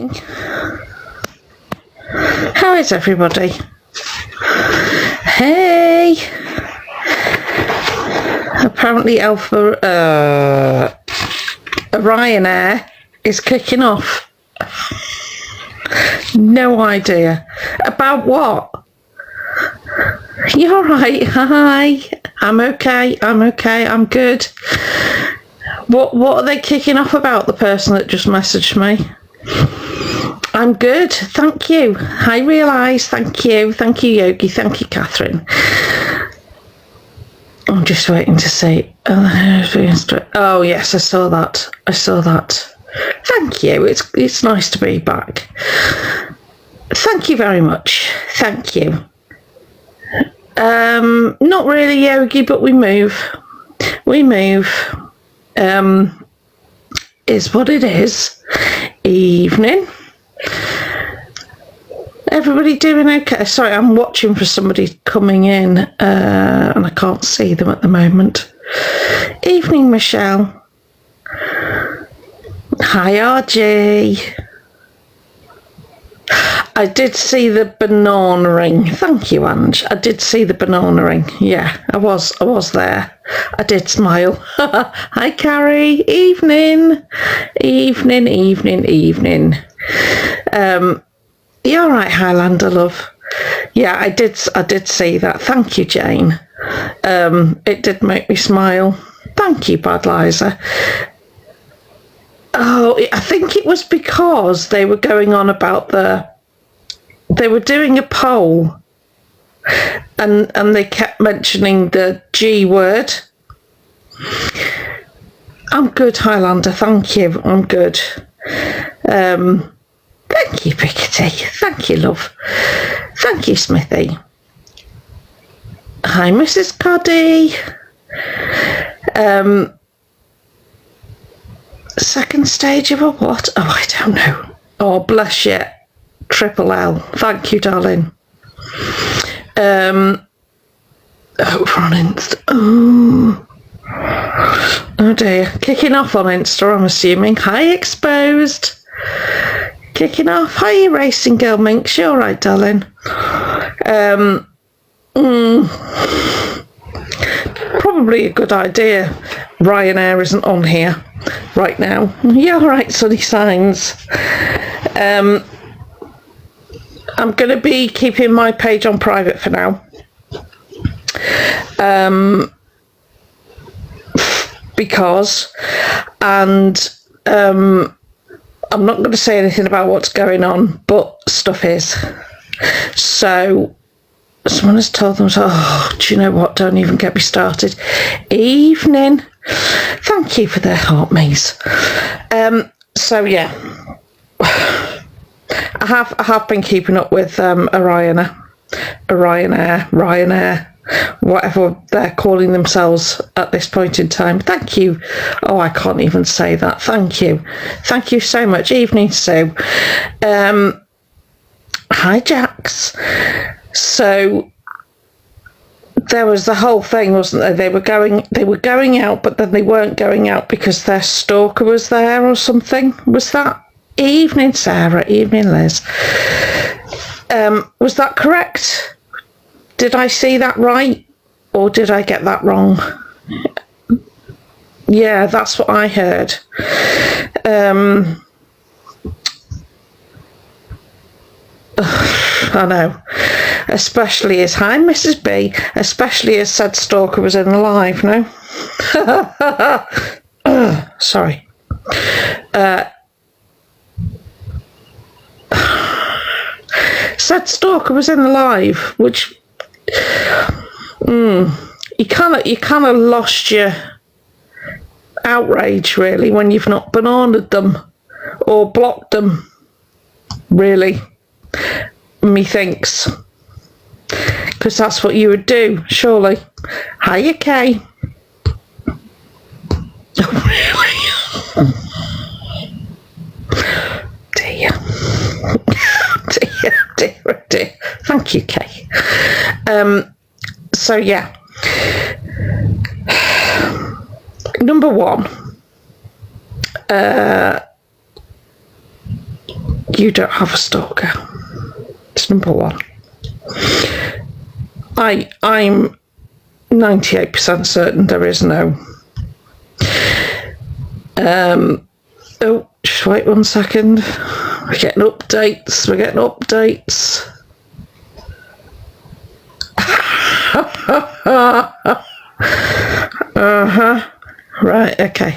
morning. How is everybody? Hey! Apparently Ryanair is kicking off. No idea. About what? You're right. Hi. I'm okay. I'm good. What are they kicking off about, the person that just messaged me? I'm good, thank you. I realise, thank you. Thank you, Yogi. Thank you, Catherine. I'm just waiting to see. Oh, yes, I saw that. Thank you. It's nice to be back. Thank you very much. Thank you. Not really, Yogi, but we move. Is what it is. Evening. Everybody doing okay? Sorry, I'm watching for somebody coming in and I can't see them at the moment. Evening, Michelle. Hi, RG. I did see the banana ring. Thank you, Ange. I did see the banana ring. Yeah, I was there. I did smile. Hi, Carrie. Evening. You all right, Highlander love? Yeah, I did see that. Thank you, Jane. It did make me smile. Thank you, Bad Liza. Oh, I think it was because they were going on about they were doing a poll and they kept mentioning the G word. I'm good, Highlander, thank you. I'm good. Thank you, Pickety. Thank you, love. Thank you, Smithy. Hi, Mrs. Cuddy. Second stage of a what? Oh, I don't know. Oh, bless you. Triple L. Thank you, darling. Over on Insta. Oh dear. Kicking off on Insta, I'm assuming. Hi, Exposed. Kicking off. Hi, Racing Girl Minx. You all right, darling? Probably a good idea. Ryanair isn't on here right now. Yeah, all right, Sunny Signs. I'm going to be keeping my page on private for now. Because, and I'm not going to say anything about what's going on, but stuff is. So, someone has told them, do you know what? Don't even get me started. Evening. Thank you for their heart maze. So, yeah. I have been keeping up with Ryanair, whatever they're calling themselves at this point in time. Thank you. Oh, I can't even say that. Thank you so much. Evening, Sue. Hi, Jax. So there was the whole thing, wasn't there? They were going out, but then they weren't going out because their stalker was there or something. Was that? Evening, Sarah. Evening, Liz. Was that correct? Did I see that right? Or did I get that wrong? Yeah, that's what I heard. I know. Especially as, hi, Mrs. B. Especially as said stalker was in the live, no? Sorry. Said stalker was in the live, which you kind of lost your outrage really when you've not bananaed them or blocked them. Really, methinks, because that's what you would do, surely. Hiya, Kay. Oh, really? Dear. Dear. Thank you, Kay. So yeah. Number one. you don't have a stalker. It's number one. I'm 98% certain there is no. Oh, just wait 1 second. We're getting updates. Right, okay.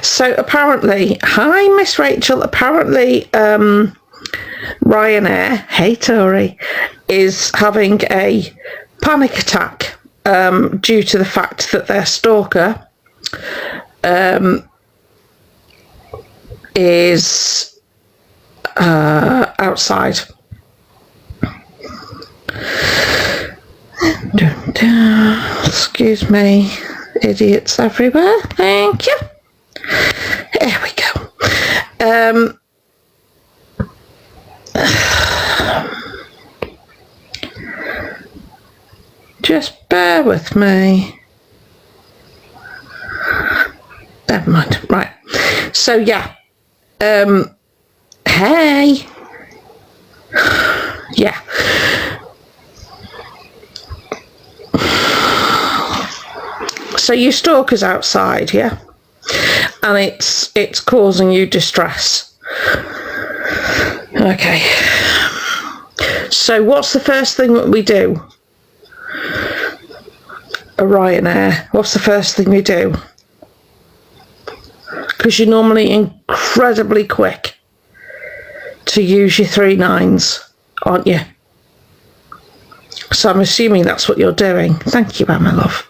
So apparently, hi Miss Rachel, apparently Ryanair, hey Tori, is having a panic attack due to the fact that their stalker is outside. Excuse me, idiots everywhere. Thank you. There we go. Just bear with me. Never mind. Right. So yeah. Hey. Yeah. So your stalker's outside, yeah? And it's causing you distress. Okay. So what's the first thing that we do? A Ryanair. What's the first thing we do? Because you're normally incredibly quick to use your 3 9s, aren't you? So I'm assuming that's what you're doing. Thank you, Emma, love.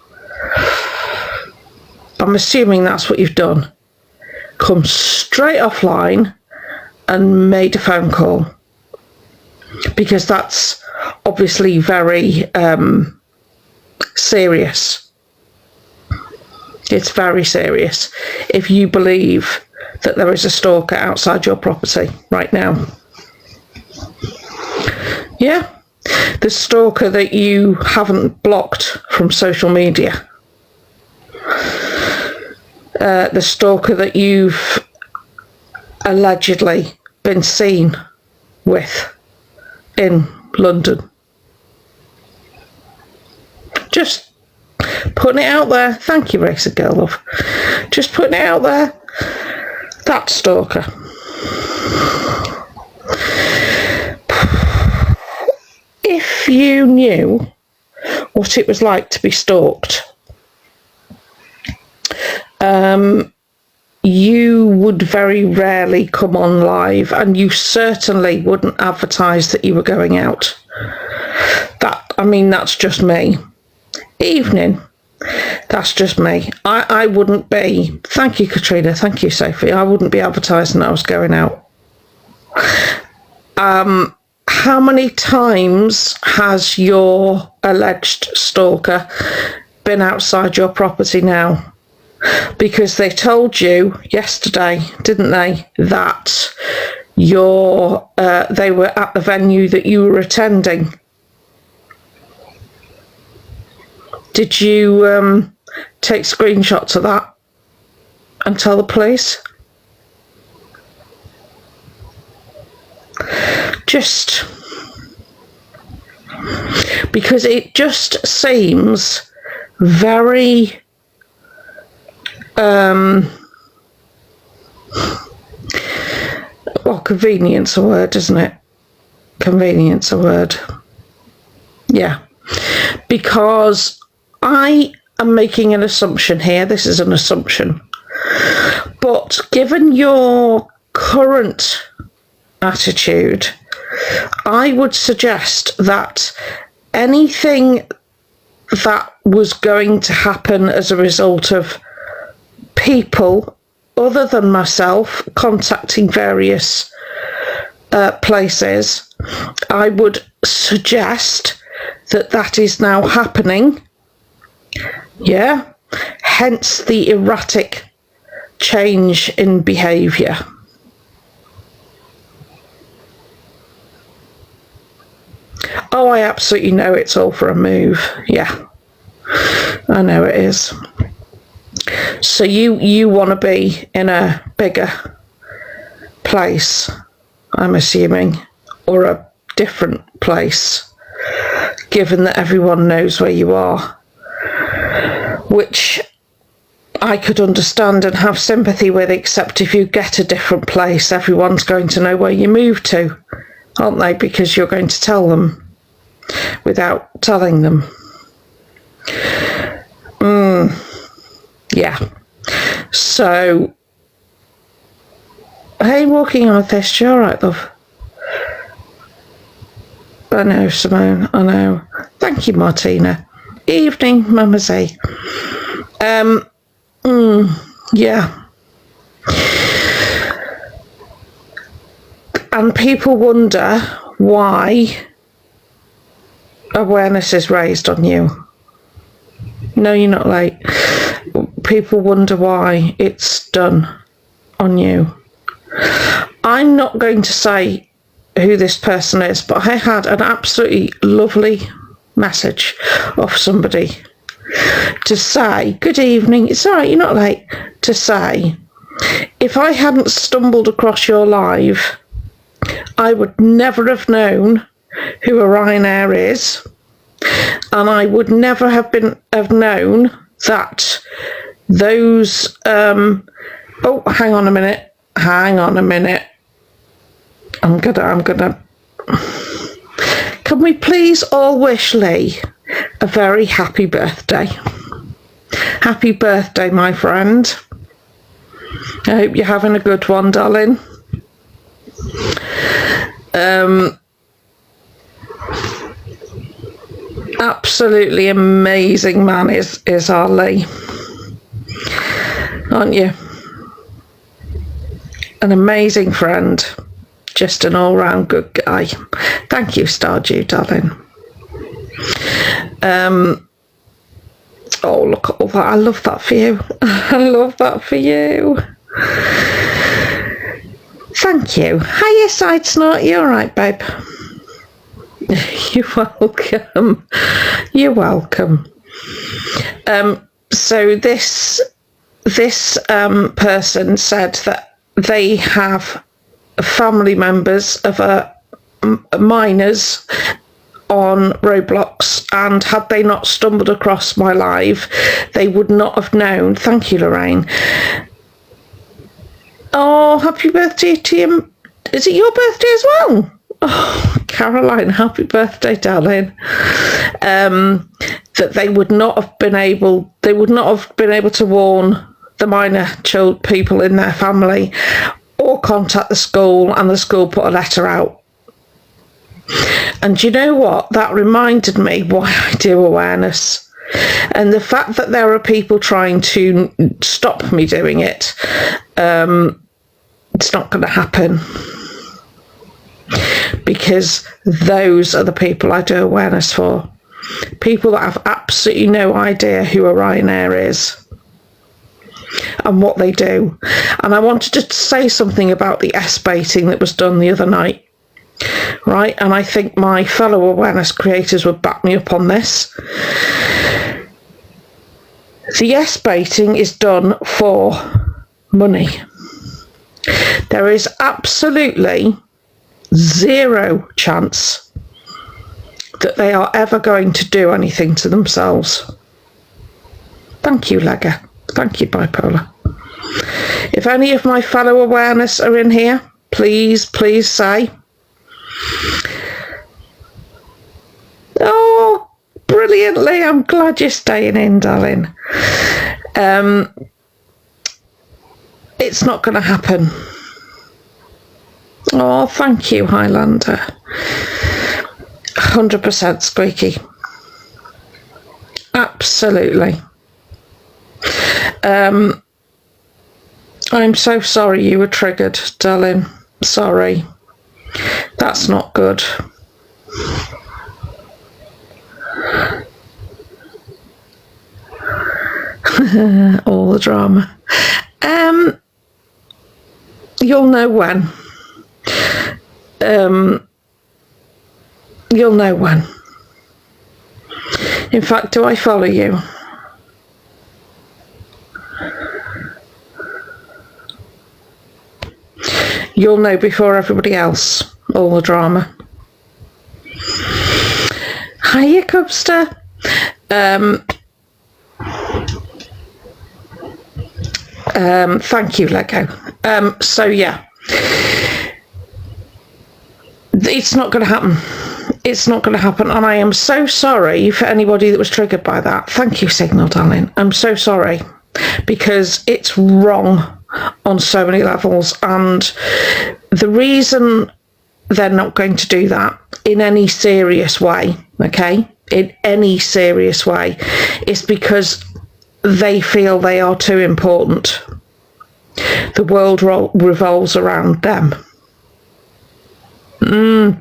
I'm assuming that's what you've done. Come straight offline and made a phone call. Because that's obviously very serious. It's very serious if you believe that there is a stalker outside your property right now. Yeah? The stalker that you haven't blocked from social media. The stalker that you've allegedly been seen with in London. Just putting it out there. Thank you, Racer Girl Love. Just putting it out there. That stalker. If you knew what it was like to be stalked, you would very rarely come on live, and you certainly wouldn't advertise that you were going out. That's just me. Evening. That's just me. I wouldn't be. Thank you, Katrina. Thank you, Sophie. I wouldn't be advertising that I was going out. How many times has your alleged stalker been outside your property now? Because they told you yesterday, didn't they, that they were at the venue that you were attending. Did you take screenshots of that and tell the police? Just because it just seems very convenience a word, isn't it? Convenience a word. Yeah. Because I am making an assumption here. This is an assumption. But given your current attitude, I would suggest that anything that was going to happen as a result of people other than myself contacting various places, I would suggest that is now happening. Yeah, hence the erratic change in behaviour. Oh, I absolutely know it's all for a move. Yeah, I know it is. So you want to be in a bigger place I'm assuming, or a different place, given that everyone knows where you are, which I could understand and have sympathy with, except if you get a different place, everyone's going to know where you moved to, aren't they? Because you're going to tell them without telling them. Yeah. So, hey, Walking Amethyst, you alright, love? I know, Simone, I know. Thank you, Martina. Evening, Mama Z. Yeah. And people wonder why awareness is raised on you. No, you're not late. People wonder why it's done on you. I'm not going to say who this person is, but I had an absolutely lovely message off somebody to say, good evening, it's all right, you're not late, to say, if I hadn't stumbled across your live, I would never have known who Orion Air is, and I would never have known that those oh, hang on a minute. I'm gonna can we please all wish Lee a very happy birthday? Happy birthday, my friend. I hope you're having a good one, darling. Absolutely amazing man is our Lee, aren't you? An amazing friend, just an all-round good guy. Thank you, Stardew, darling. Oh, look at all that. I love that for you. I love that for you. Thank you. Hiya, Side Snort. You all right, babe? You're welcome. You're welcome. So this person said that they have family members of minors on Roblox, and had they not stumbled across my live, they would not have known. Thank you, Lorraine. Oh, happy birthday to you. Is it your birthday as well? Oh, Caroline, happy birthday, darling. That they would not have been able to warn the minor people in their family, or contact the school, and the school put a letter out. And you know what? That reminded me why I do awareness. And the fact that there are people trying to stop me doing it, it's not going to happen. Because those are the people I do awareness for. People that have absolutely no idea who Orion Air is and what they do. And I wanted to say something about the S-baiting that was done the other night. Right? And I think my fellow awareness creators would back me up on this. The S-baiting is done for money. There is absolutely zero chance that they are ever going to do anything to themselves. Thank you, Lega. Thank you, Bipolar. If any of my fellow awareness are in here, please say. Oh, brilliantly. I'm glad you're staying in, darling. It's not going to happen. Oh, thank you, Highlander. 100% squeaky. Absolutely. I'm so sorry you were triggered, darling. Sorry. That's not good. All the drama. You'll know when. You'll know when. In fact, do I follow you? You'll know before everybody else all the drama. Hiya, Cubster. Thank you, Lego. So yeah, it's not going to happen. It's not going to happen, and I am so sorry for anybody that was triggered by that. Thank you, Signal, darling. I'm so sorry, because it's wrong on so many levels, and the reason they're not going to do that in any serious way, okay, in any serious way, is because they feel they are too important. The world revolves around them.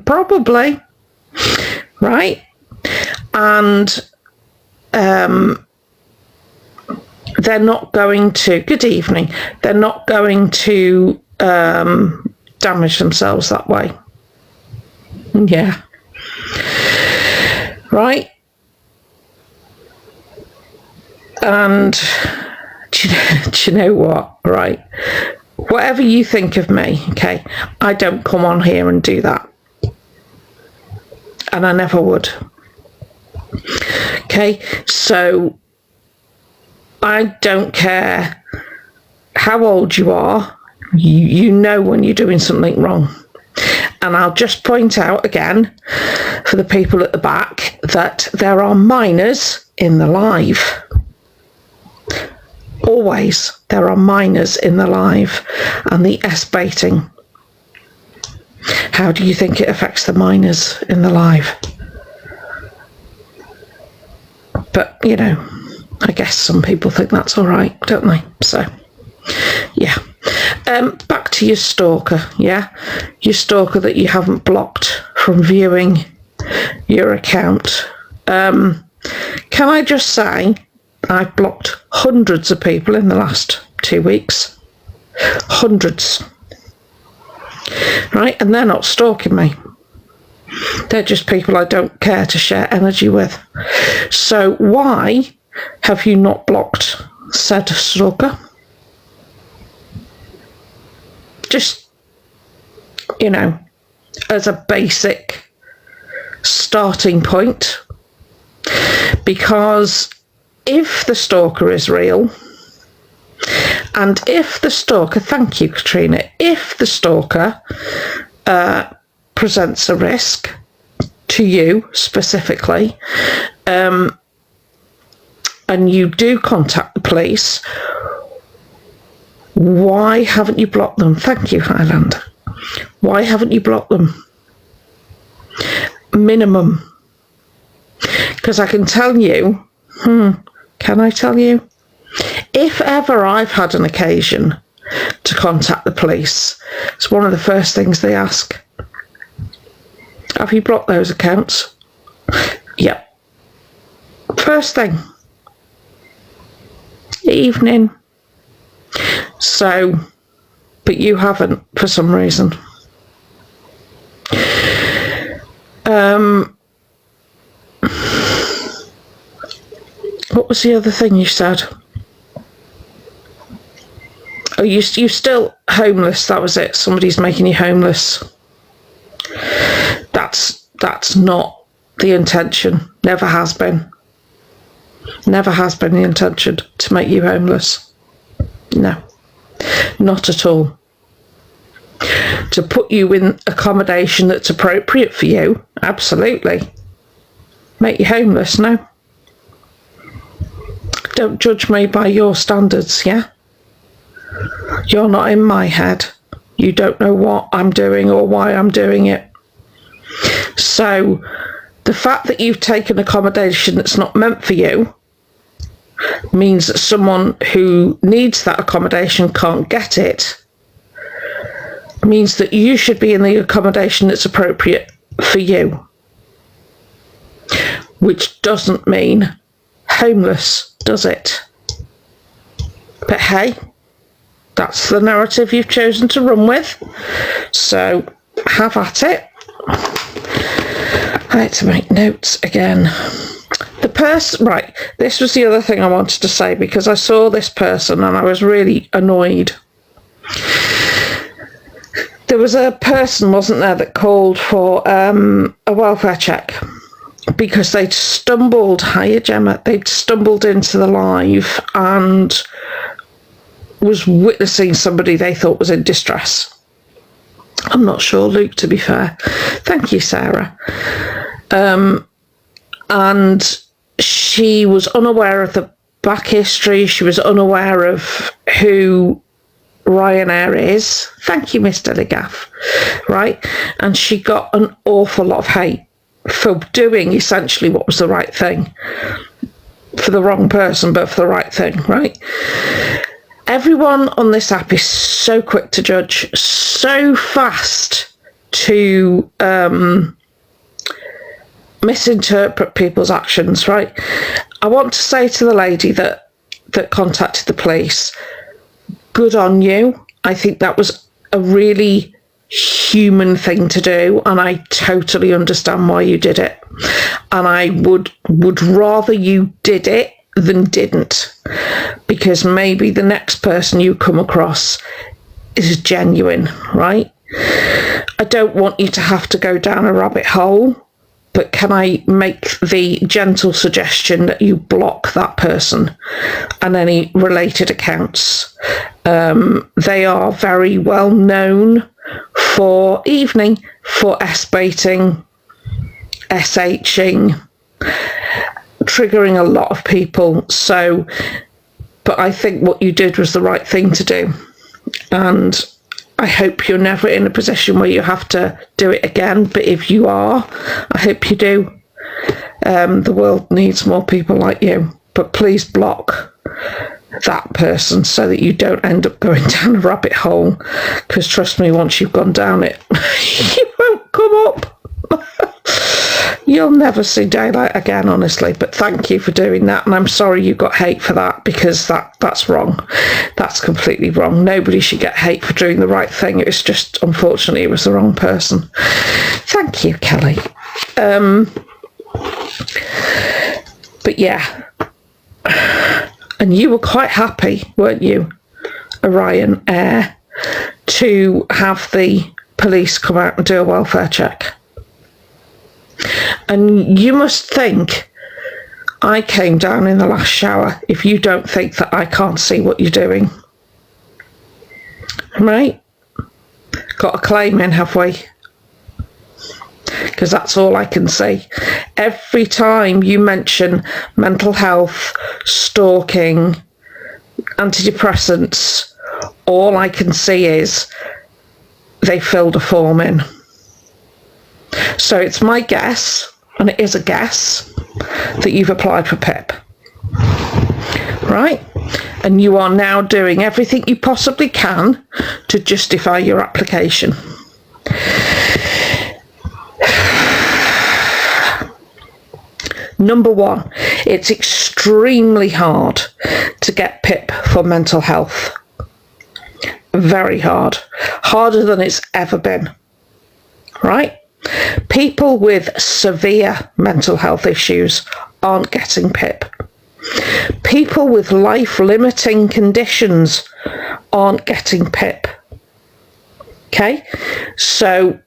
Probably. Right? And they're not going to, good evening, they're not going to damage themselves that way. Yeah. Right? And do you know what? Right? Whatever you think of me, okay, I don't come on here and do that. And I never would. Okay, so I don't care how old you are, you know when you're doing something wrong. And I'll just point out again, for the people at the back, that there are minors in the live. Always, there are minors in the live. And the S-baiting. How do you think it affects the minors in the live? But, you know, I guess some people think that's all right, don't they? So, yeah. Back to your stalker, yeah? Your stalker that you haven't blocked from viewing your account. Can I just say, I've blocked hundreds of people in the last 2 weeks. Hundreds. Right? And they're not stalking me. They're just people I don't care to share energy with. So why have you not blocked said stalker? Just, you know, as a basic starting point. Because if the stalker is real, and if the stalker, thank you, Katrina, if the stalker presents a risk to you specifically, and you do contact the police, why haven't you blocked them? Thank you, Highland. Why haven't you blocked them? Minimum. Because I can tell you, can I tell you? If ever I've had an occasion to contact the police, it's one of the first things they ask. Have you blocked those accounts? Yep. First thing. Evening. So, but you haven't for some reason. What was the other thing you said? Oh, you're still homeless, that was it. Somebody's making you homeless. That's not the intention. Never has been. Never has been the intention to make you homeless. No. Not at all. To put you in accommodation that's appropriate for you, absolutely. Make you homeless, no. Don't judge me by your standards, yeah? You're not in my head. You don't know what I'm doing or why I'm doing it. So, the fact that you've taken accommodation that's not meant for you means that someone who needs that accommodation can't get it, means that you should be in the accommodation that's appropriate for you. Which doesn't mean homeless, does it? But hey, that's the narrative you've chosen to run with. So, have at it. I had to make notes again. The person, right, this was the other thing I wanted to say, because I saw this person and I was really annoyed. there was a person, wasn't there, that called for a welfare check because they'd stumbled, hiya Gemma, they'd stumbled into the live and was witnessing somebody they thought was in distress. I'm not sure, Luke, to be fair. Thank you, Sarah. And she was unaware of the back history. She was unaware of who Ryanair is. Thank you, Mr. Ligaff. Right? And she got an awful lot of hate for doing essentially what was the right thing. For the wrong person, but for the right thing, right? Everyone on this app is so quick to judge, so fast to misinterpret people's actions, right? I want to say to the lady that contacted the police, good on you. I think that was a really human thing to do, and I totally understand why you did it. And I would rather you did it than didn't, because maybe the next person you come across is genuine, right? I don't want you to have to go down a rabbit hole, but can I make the gentle suggestion that you block that person and any related accounts? They are very well known for S-baiting, SHing, triggering a lot of people. So, but I think what you did was the right thing to do. And I hope you're never in a position where you have to do it again. But if you are, I hope you do. The world needs more people like you. But please block that person so that you don't end up going down a rabbit hole. Because trust me, once you've gone down it, you won't come up. You'll never see daylight again, honestly. But thank you for doing that, and I'm sorry you got hate for that, because that's wrong. That's completely wrong. Nobody should get hate for doing the right thing. It was just, unfortunately, it was the wrong person. Thank you, Kelly. But yeah, and you were quite happy, weren't you, Orion Air, to have the police come out and do a welfare check? And you must think I came down in the last shower if you don't think that I can't see what you're doing. Right? Got a claim in, have we? Because that's all I can see. Every time you mention mental health, stalking, antidepressants, all I can see is they filled a form in. So it's my guess, and it is a guess, that you've applied for PIP. Right? And you are now doing everything you possibly can to justify your application. Number one, it's extremely hard to get PIP for mental health. Very hard. Harder than it's ever been. Right? People with severe mental health issues aren't getting PIP. People with life-limiting conditions aren't getting PIP. Okay? So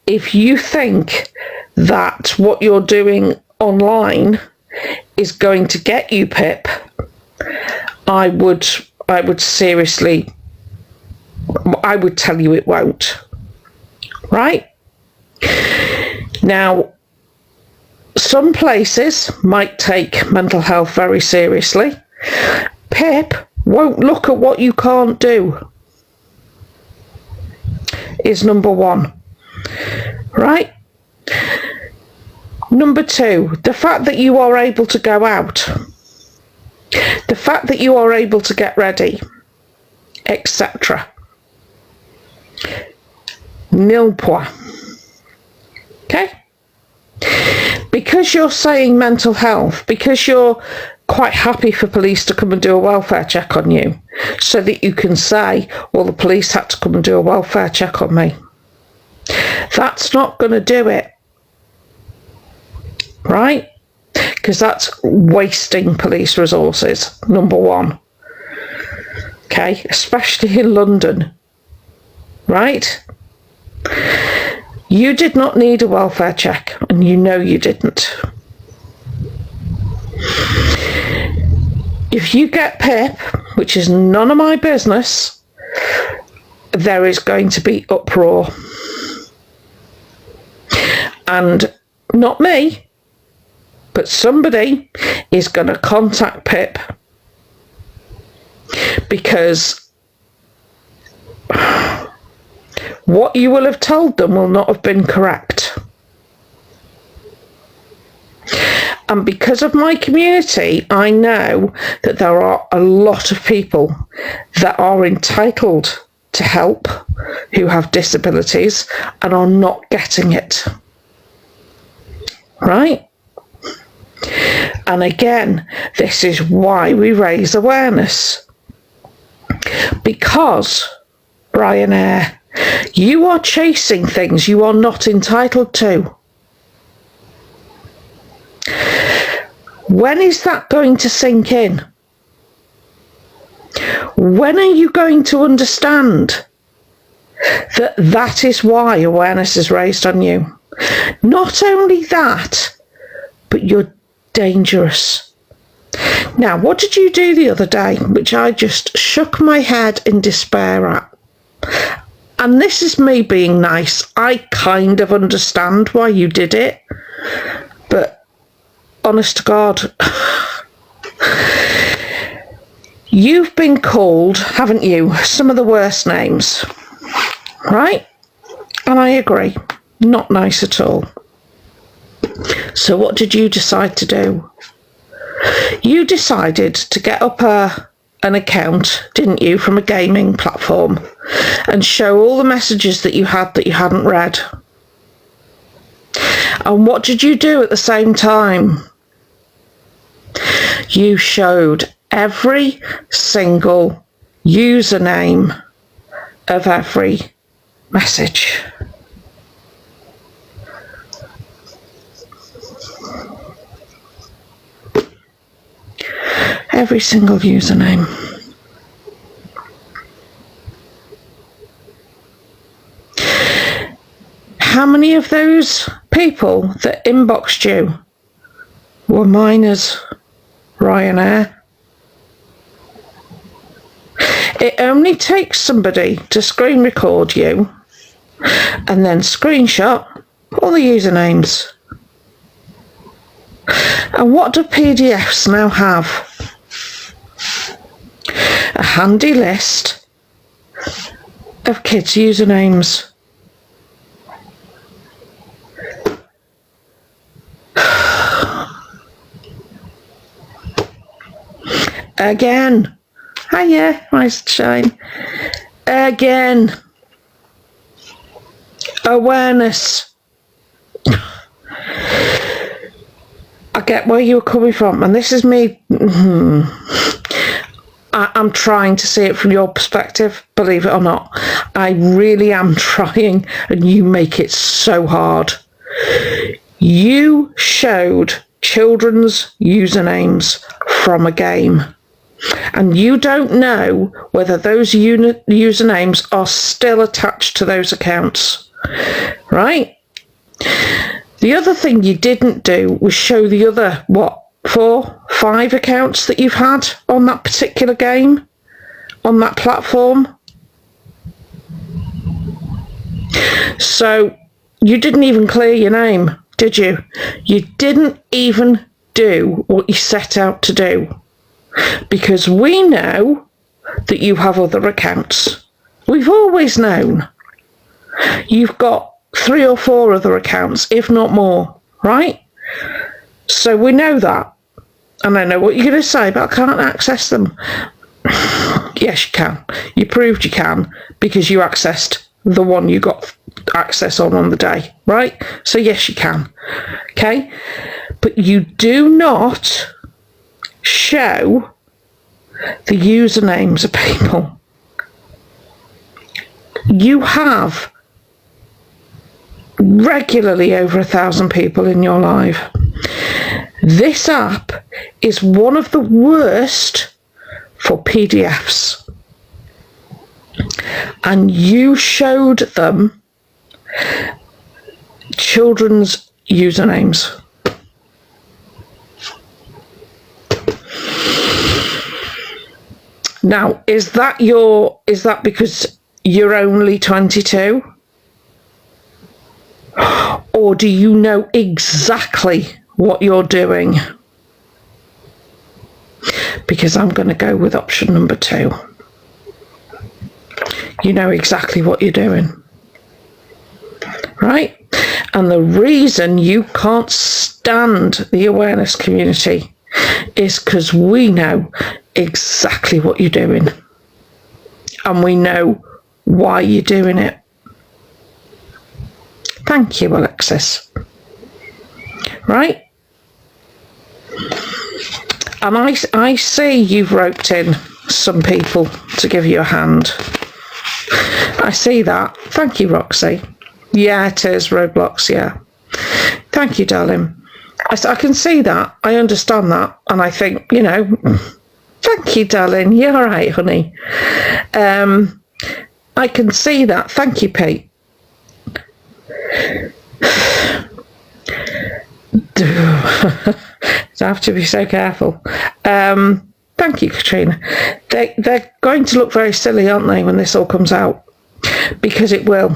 if you think that what you're doing online is going to get you PIP, I would seriously, I would tell you it won't. Right? Now, some places might take mental health very seriously. PIP won't look at what you can't do, is number one. Right? Number two, the fact that you are able to go out, the fact that you are able to get ready, etc. Nil point. Okay? Because you're saying mental health, because you're quite happy for police to come and do a welfare check on you, so that you can say, well, the police had to come and do a welfare check on me. That's not going to do it. Right? Because that's wasting police resources, number one. Okay? Especially in London. Right? You did not need a welfare check, and you know you didn't. If you get PIP, which is none of my business, there is going to be uproar. And not me, but somebody is going to contact PIP because what you will have told them will not have been correct. And because of my community, I know that there are a lot of people that are entitled to help who have disabilities and are not getting it. Right? And again, this is why we raise awareness. Because, Ryanair, you are chasing things you are not entitled to. When is that going to sink in? When are you going to understand that that is why awareness is raised on you? Not only that, but you're dangerous. Now, what did you do the other day, which I just shook my head in despair at? And this is me being nice. I kind of understand why you did it. But honest to God, you've been called, haven't you, some of the worst names, right? And I agree, not nice at all. So what did you decide to do? You decided to get up an account, didn't you, from a gaming platform and show all the messages that you hadn't read. And what did you do at the same time? You showed every single username of every message. Every single username. How many of those people that inboxed you were minors, Ryanair? It only takes somebody to screen record you and then screenshot all the usernames. And what do PDFs now have? A handy list of kids' usernames. Again. Hiya, nice shine. Again. Awareness. I get where you were coming from, and this is me. I'm trying to see it from your perspective, believe it or not. I really am trying, and you make it so hard. You showed children's usernames from a game, and you don't know whether those usernames are still attached to those accounts, right? The other thing you didn't do was show the other, 4, 5 accounts that you've had on that particular game, on that platform. So you didn't even clear your name, did you? You didn't even do what you set out to do. Because we know that you have other accounts. We've always known. You've got 3 or 4 other accounts, if not more, right? So we know that. And I know what you're going to say, but I can't access them. Yes, you can. You proved you can because you accessed the one you got access on the day, right? So yes, you can. Okay? But you do not show the usernames of people. You have regularly over 1,000 people in your life. This app is one of the worst for PDFs. And you showed them children's usernames. Now, is that because you're only 22? Or do you know exactly what you're doing? Because I'm going to go with option number 2. You know exactly what you're doing. Right? And the reason you can't stand the awareness community is because we know exactly what you're doing. And we know why you're doing it. Thank you, Alexis. Right? And I see you've roped in some people to give you a hand. I see that. Thank you, Roxy. Yeah, it is Roblox, yeah. Thank you, darling. I can see that. I understand that. And I think, thank you, darling. You're all right, honey. I can see that. Thank you, Pete. I have to be so careful. Thank you, Katrina. They're going to look very silly, aren't they, when this all comes out? Because it will.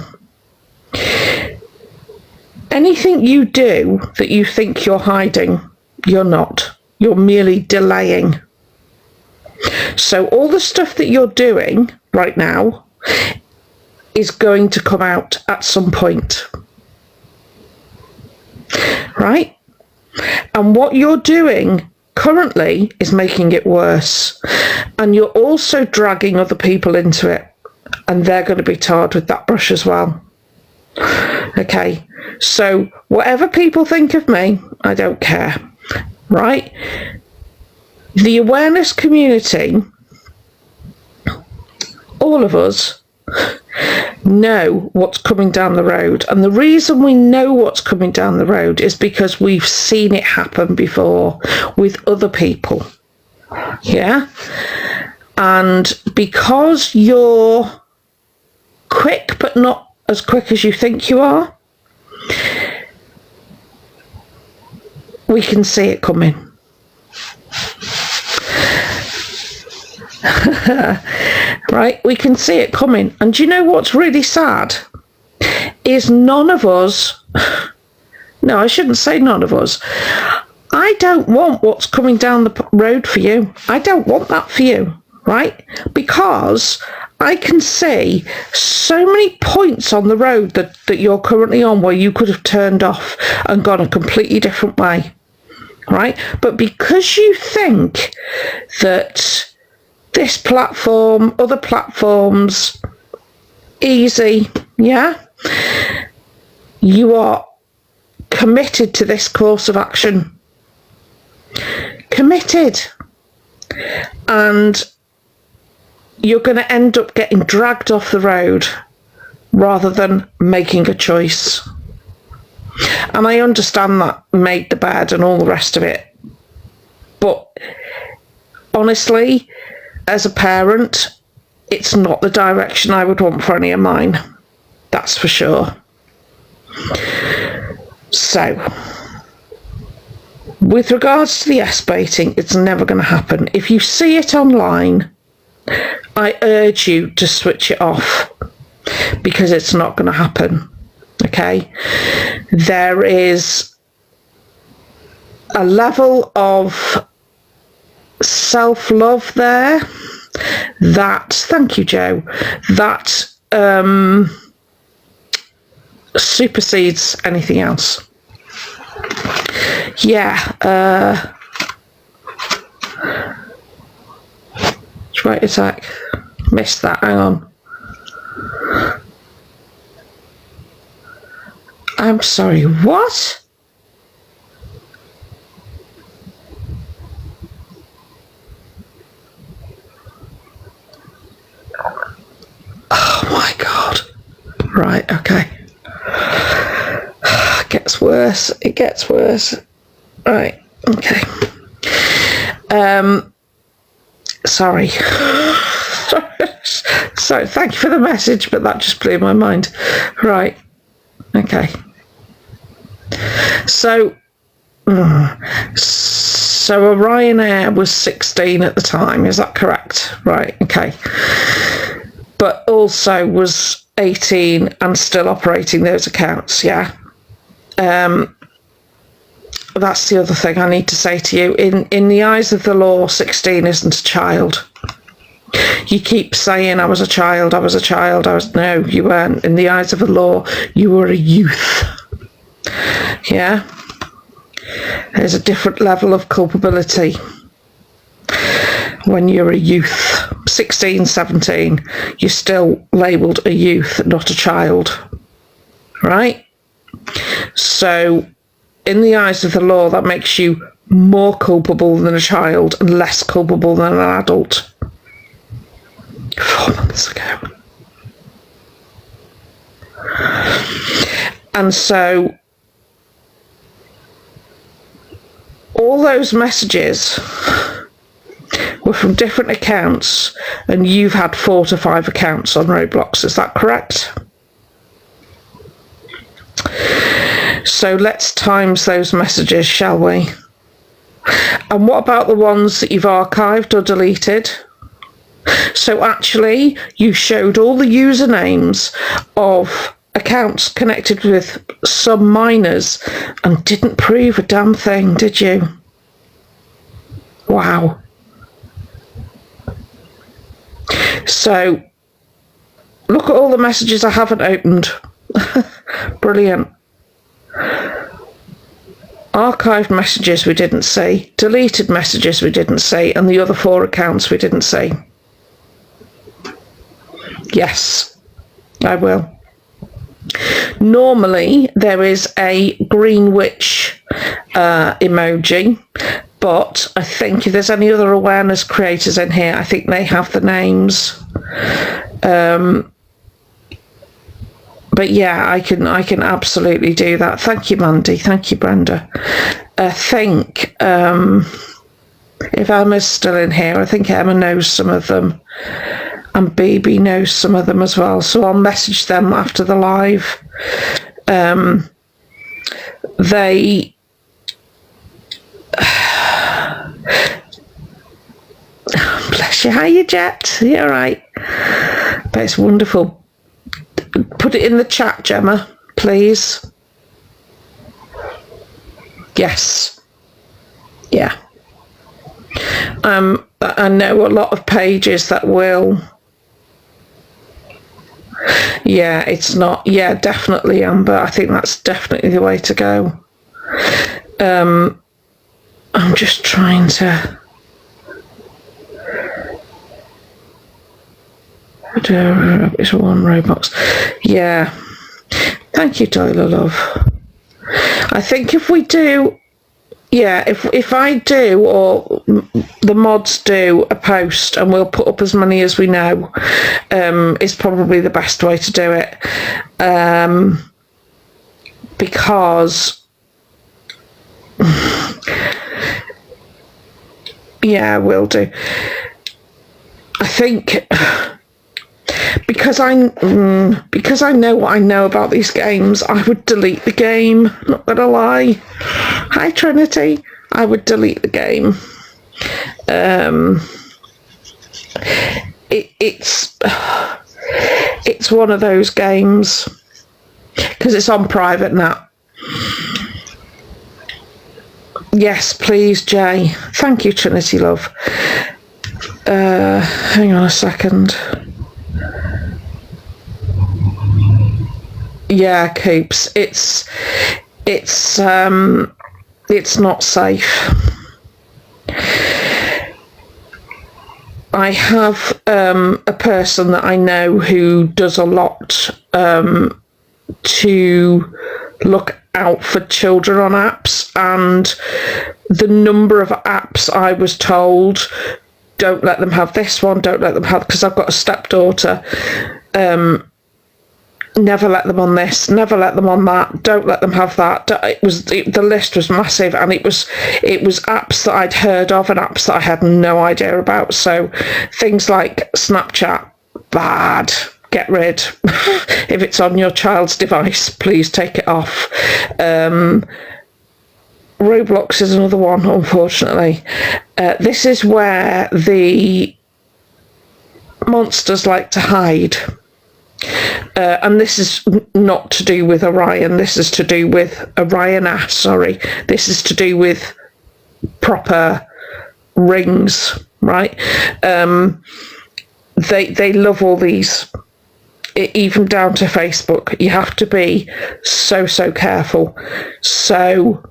Anything you do that you think you're hiding, you're not. You're merely delaying. So all the stuff that you're doing right now is going to come out at some point. Right? And what you're doing currently is making it worse. And you're also dragging other people into it. And they're going to be tarred with that brush as well. Okay? So whatever people think of me, I don't care. Right? The awareness community, all of us, know what's coming down the road. And the reason we know what's coming down the road is because we've seen it happen before with other people. Yeah? And because you're quick, but not as quick as you think you are, we can see it coming. Right? We can see it coming. And do you know what's really sad? Is none of us, no, I shouldn't say none of us. I don't want what's coming down the road for you. I don't want that for you, right? Because I can see so many points on the road that you're currently on where you could have turned off and gone a completely different way, right? But because you think that this platform, other platforms, easy, yeah? You are committed to this course of action. Committed. And you're going to end up getting dragged off the road rather than making a choice. And I understand that made the bed and all the rest of it. But honestly, as a parent, it's not the direction I would want for any of mine. That's for sure. So, with regards to the S-baiting, it's never going to happen. If you see it online, I urge you to switch it off because it's not going to happen. Okay? There is a level of self-love there that, thank you, Joe, that supersedes anything else. Yeah, right attack. Missed that, hang on. I'm sorry, what? Oh my God. Right, okay. It gets worse. It gets worse. Right, okay. Sorry. So thank you for the message, but that just blew my mind. Right. Okay. So Ryanair was 16 at the time, is that correct? Right, okay. But also was 18 and still operating those accounts, yeah? That's the other thing I need to say to you. In the eyes of the law, 16 isn't a child. You keep saying, I was a child. No, you weren't. In the eyes of the law, you were a youth. Yeah? There's a different level of culpability when you're a youth. 16, 17, you're still labelled a youth, not a child. Right? So, in the eyes of the law, that makes you more culpable than a child and less culpable than an adult. 4 months ago. And so, all those messages were from different accounts, and you've had 4 to 5 accounts on Roblox, is that correct? So let's times those messages, shall we? And what about the ones that you've archived or deleted? So actually, you showed all the usernames of accounts connected with some minors and didn't prove a damn thing, did you? Wow. So, look at all the messages I haven't opened. Brilliant. Archived messages we didn't see, deleted messages we didn't see, and the other 4 accounts we didn't see. Yes, I will. Normally, there is a green witch emoji, but I think if there's any other awareness creators in here, I think they have the names. But yeah, I can absolutely do that. Thank you, Mandy. Thank you, Brenda. I think if Emma's still in here, I think Emma knows some of them. And BB knows some of them as well. So I'll message them after the live. They... Bless you. How you, Jet? You all right? But it's wonderful. Put it in the chat, Gemma, please. Yes. Yeah. I know a lot of pages that will... Yeah, it's not... Yeah, definitely, Amber. I think that's definitely the way to go. I'm just trying to... It's one Roblox. Yeah. Thank you, Tyler, love. I think if we do... Yeah, if I do, or the mods do, a post, and we'll put up as many as we know, is probably the best way to do it. Because... Yeah, we'll do. I think... Because I know what I know about these games, I would delete the game. Not gonna lie. Hi, Trinity. I would delete the game. It's one of those games because it's on private now. Yes, please, Jay. Thank you, Trinity, love. Hang on a second. Yeah, Coops. It's not safe. I have a person that I know who does a lot to look out for children on apps, and the number of apps I was told, don't let them have this one, don't let them have, because I've got a stepdaughter, never let them on this, never let them on that, don't let them have that. The list was massive, and it was apps that I'd heard of and apps that I had no idea about. So things like Snapchat, bad. get rid. If it's on your child's device, please take it off. Roblox is another one, unfortunately. This is where the monsters like to hide. And this is not to do with Orion. This is to do with Orionah, sorry. This is to do with proper rings, right? They love all these, even down to Facebook. You have to be so careful. So,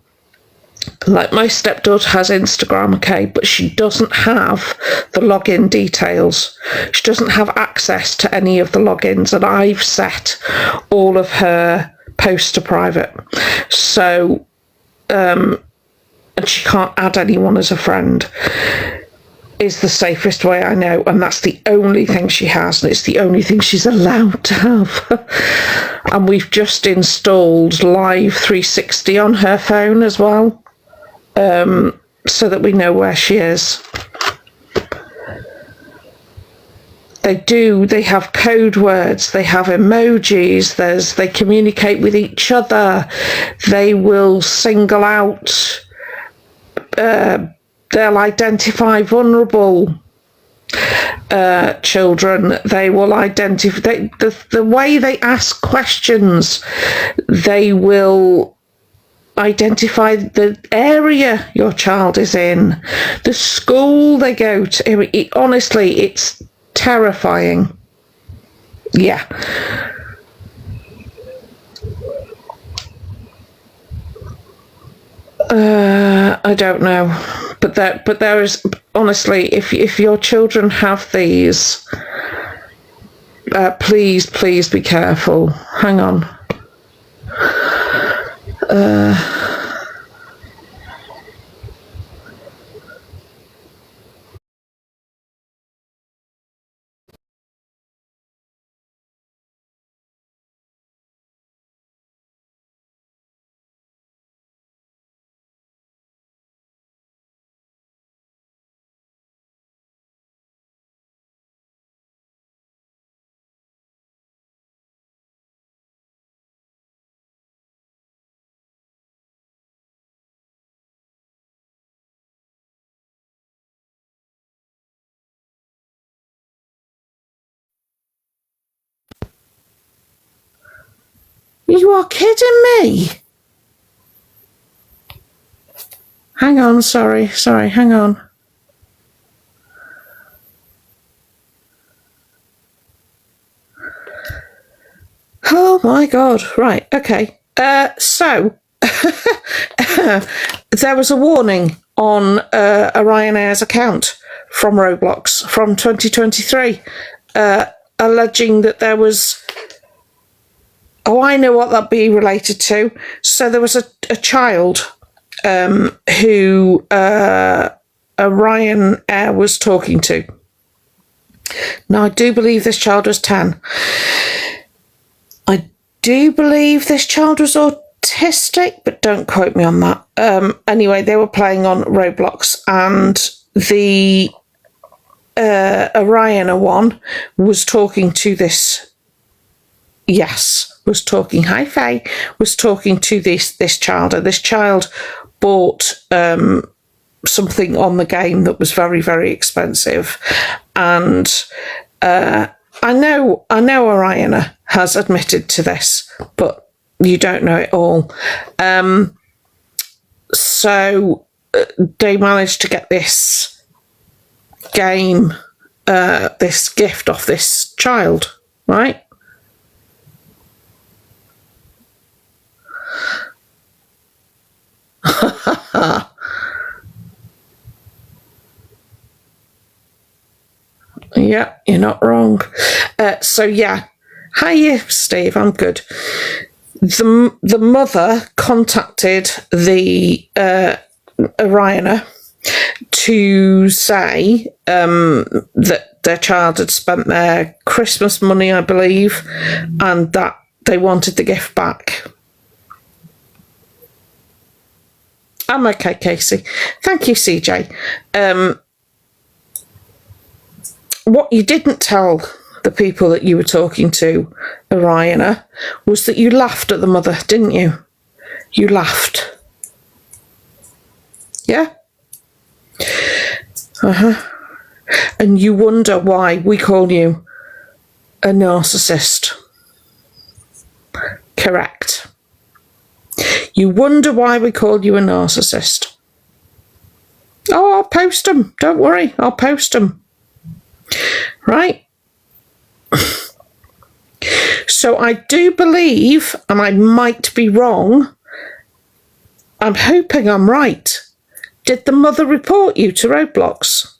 like, my stepdaughter has Instagram, okay, but she doesn't have the login details. She doesn't have access to any of the logins, and I've set all of her posts to private. So, and she can't add anyone as a friend. Is the safest way I know, and that's the only thing she has, and it's the only thing she's allowed to have. And we've just installed Live 360 on her phone as well, so that we know where she is. They have code words, they have emojis, they communicate with each other, they will single out, they'll identify vulnerable children. They will identify the way they ask questions. They will identify the area your child is in, the school they go to. Honestly, it's terrifying. Yeah. I don't know, but there is, honestly, if your children have these, please be careful. Hang on. You are kidding me. Hang on, sorry, hang on. Oh my God, right, okay. So, there was a warning on Ryanair's account from Roblox from 2023, alleging that there was... Oh, I know what that'd be related to. So there was a child who Ryanair was talking to. Now, I do believe this child was 10. I do believe this child was autistic, but don't quote me on that. Anyway, they were playing on Roblox, and the Ryanair one was talking to this... was talking to this child, and this child bought something on the game that was very expensive, and I know Oriana has admitted to this, but you don't know it all. So they managed to get this game, this gift off this child, right? Yeah, you're not wrong. So yeah, hi Steve, I'm good. The mother contacted the Ryanair to say that their child had spent their Christmas money, I believe, and that they wanted the gift back. I'm okay, Casey. Thank you, CJ. What you didn't tell the people that you were talking to, Oriana, was that you laughed at the mother, didn't you? You laughed. Yeah? And you wonder why we call you a narcissist. Correct. You wonder why we call you a narcissist. Oh, I'll post them. Don't worry, I'll post them. Right? So I do believe, and I might be wrong, I'm hoping I'm right. Did the mother report you to Roblox?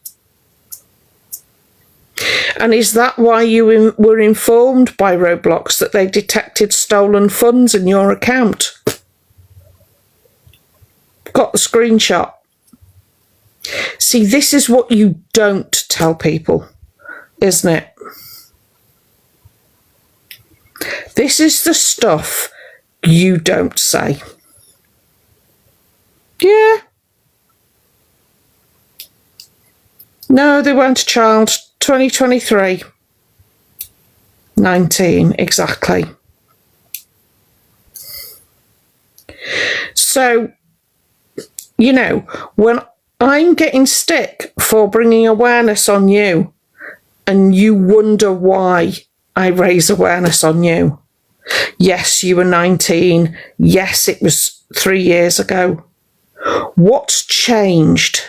And is that why you were informed by Roblox that they detected stolen funds in your account? Got the screenshot. See, this is what you don't tell people, isn't it? This is the stuff you don't say. Yeah. No, they weren't a child. 2023. 19, exactly. So, you know, when I'm getting stick for bringing awareness on you, and you wonder why I raise awareness on you. Yes, you were 19. Yes, it was 3 years ago. What's changed?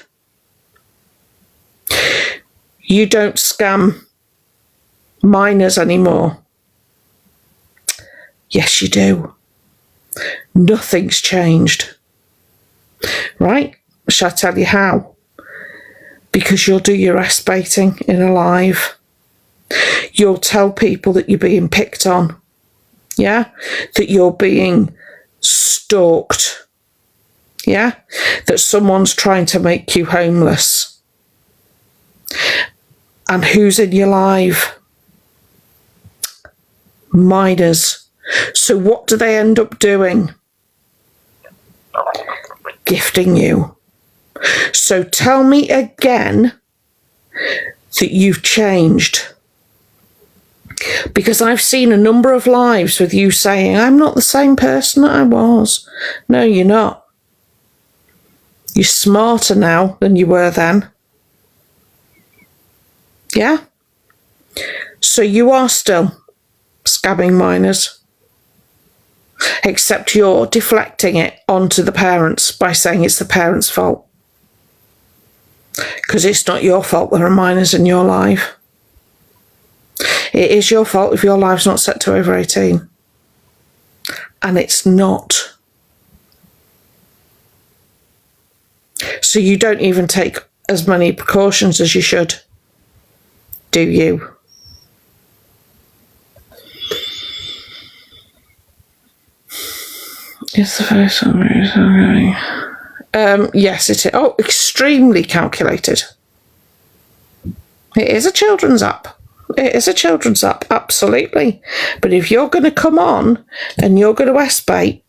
You don't scam minors anymore. Yes, you do. Nothing's changed. Right? Shall I tell you how? Because you'll do your S baiting in a live. You'll tell people that you're being picked on. Yeah? That you're being stalked. Yeah? That someone's trying to make you homeless. And who's in your live? Minors. So what do they end up doing? Gifting you. So tell me again that you've changed. Because I've seen a number of lives with you saying, I'm not the same person that I was. No, you're not. You're smarter now than you were then. Yeah? So you are still scabbing minors. Except you're deflecting it onto the parents by saying it's the parents' fault. Because it's not your fault there are minors in your life. It is your fault if your life's not set to over 18. And it's not. So you don't even take as many precautions as you should. Do you? It's the first one. Yes, it is. Oh, extremely calculated. It is a children's app. It is a children's app, absolutely. But if you're going to come on and you're going to S-bait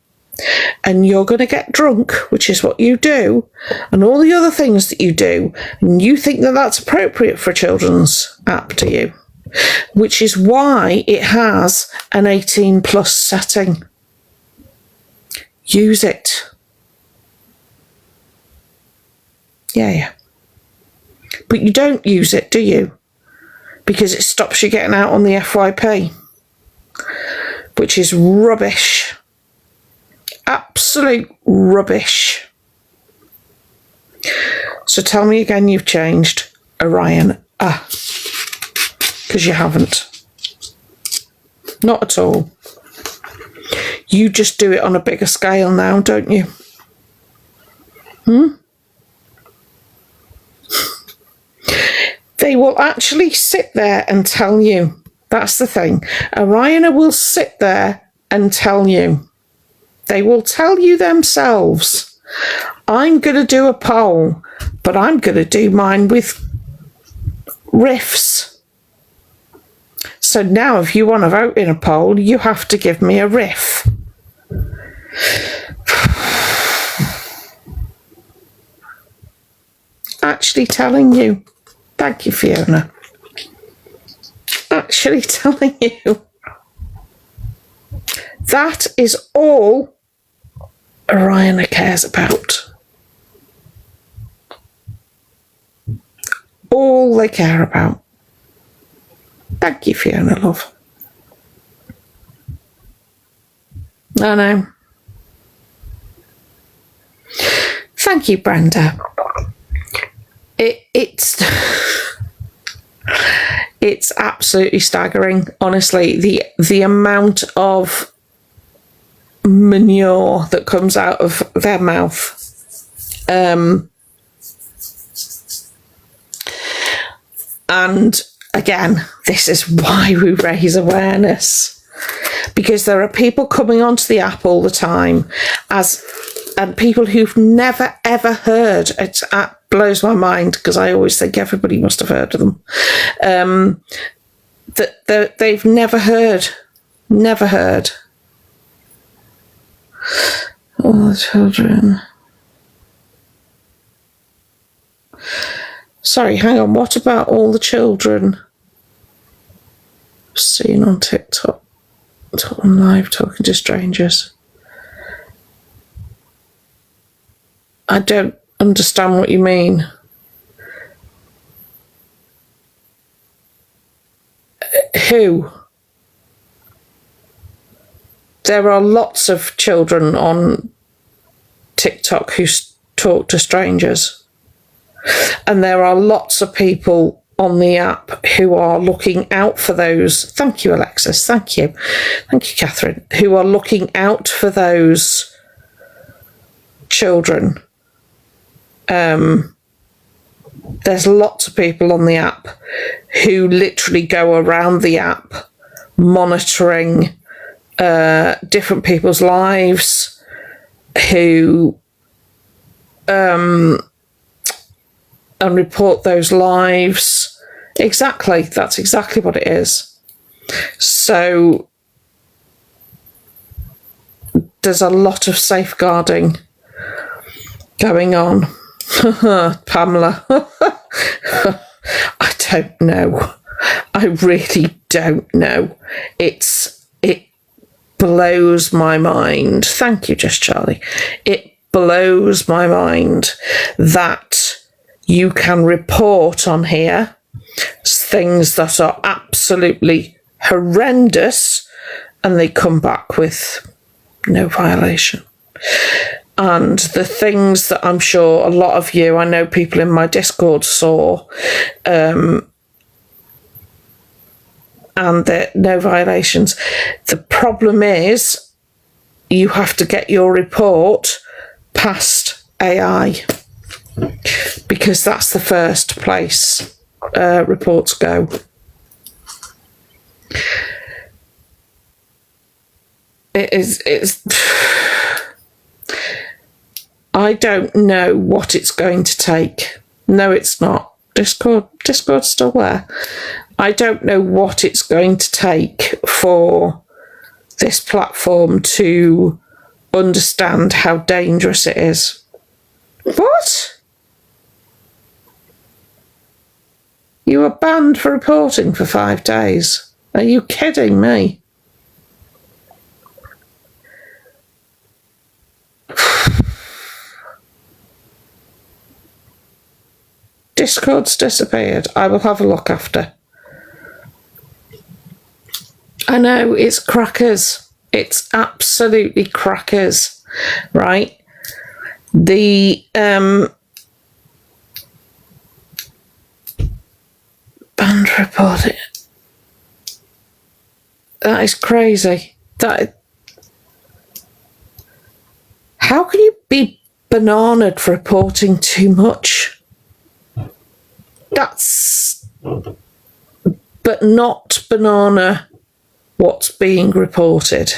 and you're going to get drunk, which is what you do, and all the other things that you do, and you think that that's appropriate for a children's app, do you? Which is why it has an 18 plus setting. Use it. Yeah. But you don't use it, do you? Because it stops you getting out on the FYP, which is rubbish. Absolute rubbish. So tell me again you've changed, Orion. Because you haven't. Not at all. You just do it on a bigger scale now, don't you? They will actually sit there and tell you. That's the thing. Oriana will sit there and tell you. They will tell you themselves, I'm going to do a poll, but I'm going to do mine with riffs. So now if you want to vote in a poll, you have to give me a riff. Actually telling you. Thank you, Fiona. Actually literally telling you that is all Oriana cares about. All they care about. Thank you, Fiona, love. I know. Thank you, Brenda. It's it's absolutely staggering, honestly, the amount of manure that comes out of their mouth. And again, this is why we raise awareness, because there are people coming onto the app all the time and people who've never ever heard. It blows my mind, because I always think everybody must have heard of them. That they've never heard. All the children. Sorry, hang on. What about all the children seen on TikTok on live talking to strangers? I don't understand what you mean. Who? There are lots of children on TikTok who talk to strangers. And there are lots of people on the app who are looking out for those. Thank you, Alexis. Thank you. Thank you, Catherine. Who are looking out for those children. There's lots of people on the app who literally go around the app monitoring different people's lives, who and report those lives. Exactly, that's exactly what it is. So there's a lot of safeguarding going on. Pamela. I don't know. I really don't know. It blows my mind. Thank you, Just Charlie. It blows my mind that you can report on here things that are absolutely horrendous and they come back with no violation. And the things that I'm sure a lot of you, I know people in my Discord saw, and that no violations. The problem is you have to get your report past AI, because that's the first place reports go. It's I don't know what it's going to take. No, it's not. Discord's still there. I don't know what it's going to take for this platform to understand how dangerous it is. What? You were banned for reporting for 5 days. Are you kidding me? Discord's disappeared. I will have a look after. I know, it's crackers. It's absolutely crackers, right? The band report it. That is crazy. How can you be bananaed for reporting too much? That's, but not banana what's being reported.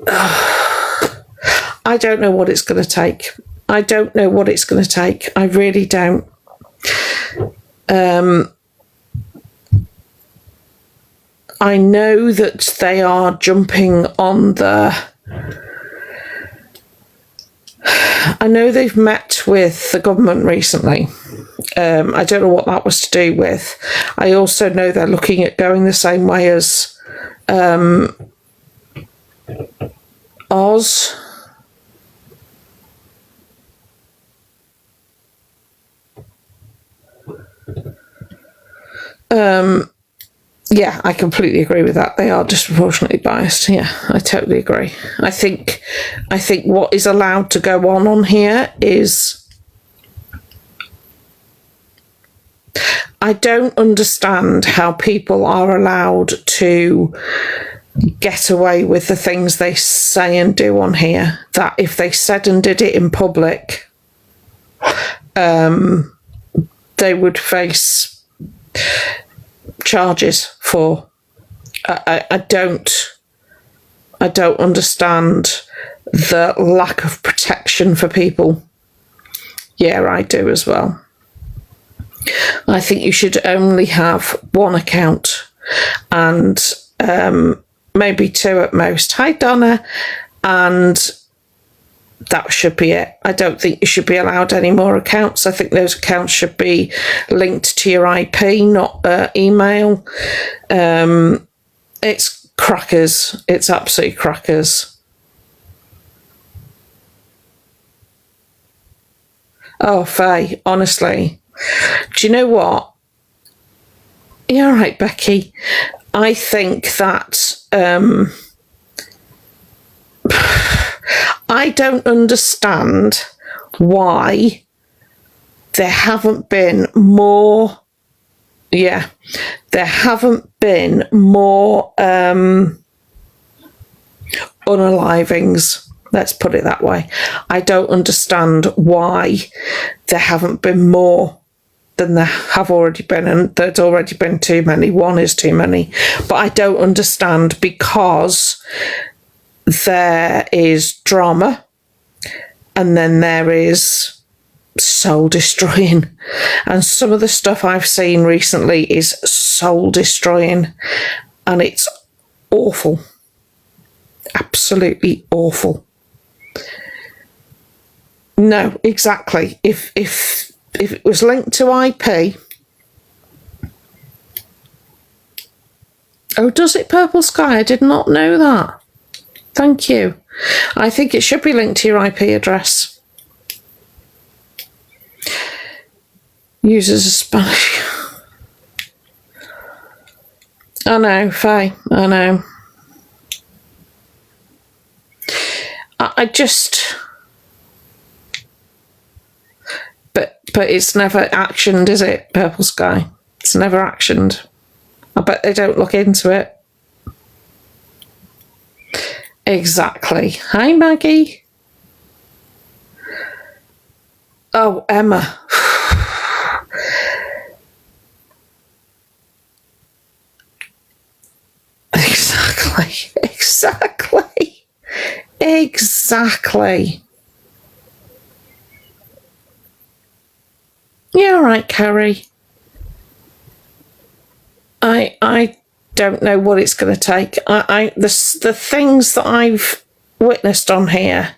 I don't know what it's going to take. I don't know what it's going to take. I really don't. I know that they are jumping on the I know they've met with the government recently. I don't know what that was to do with. I also know they're looking at going the same way as Oz. Yeah, I completely agree with that. They are disproportionately biased. Yeah, I totally agree. I think what is allowed to go on here is, I don't understand how people are allowed to get away with the things they say and do on here, that if they said and did it in public, they would face charges for. I don't understand the lack of protection for people. Yeah, I do as well. I think you should only have one account, and maybe two at most. Hi, Donna. And that should be it. I don't think you should be allowed any more accounts. I think those accounts should be linked to your IP, not email. It's crackers. It's absolutely crackers. Oh, Faye, honestly. Do you know what? Yeah, all right, Becky. I think that I don't understand why there haven't been more. Yeah, there haven't been more unalivings. Let's put it that way. I don't understand why there haven't been more than there have already been, and there's already been too many. One is too many. But I don't understand, because there is drama and then there is soul destroying. And some of the stuff I've seen recently is soul destroying, and it's awful. Absolutely awful. No, exactly. If it was linked to IP. Oh, does it, Purple Sky? I did not know that. Thank you. I think it should be linked to your IP address. Uses a Spanish. I know, Faye. I know. I just... But it's never actioned, is it, Purple Sky? It's never actioned. I bet they don't look into it. Exactly. Hi, Maggie. Oh, Emma. Exactly. Yeah, all right, Carrie. I don't know what it's going to take. The things that I've witnessed on here,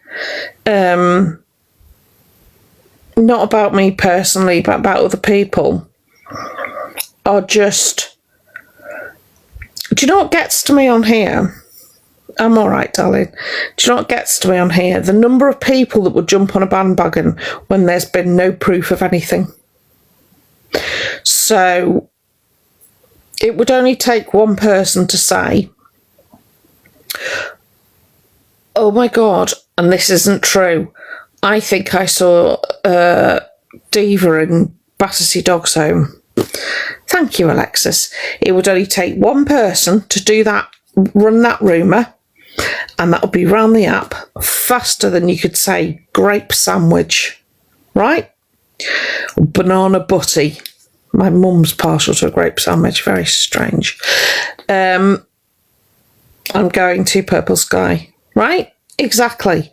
not about me personally, but about other people, are just... Do you know what gets to me on here? I'm all right, darling. Do you know what gets to me on here? The number of people that would jump on a bandwagon when there's been no proof of anything. So it would only take one person to say, oh my God, and this isn't true. I think I saw Diva in Battersea Dogs Home. Thank you, Alexis. It would only take one person to do that, run that rumour, and that would be round the app faster than you could say grape sandwich, right? Banana butty. My mum's partial to a grape sandwich. Very strange. I'm going to Purple Sky, right? Exactly.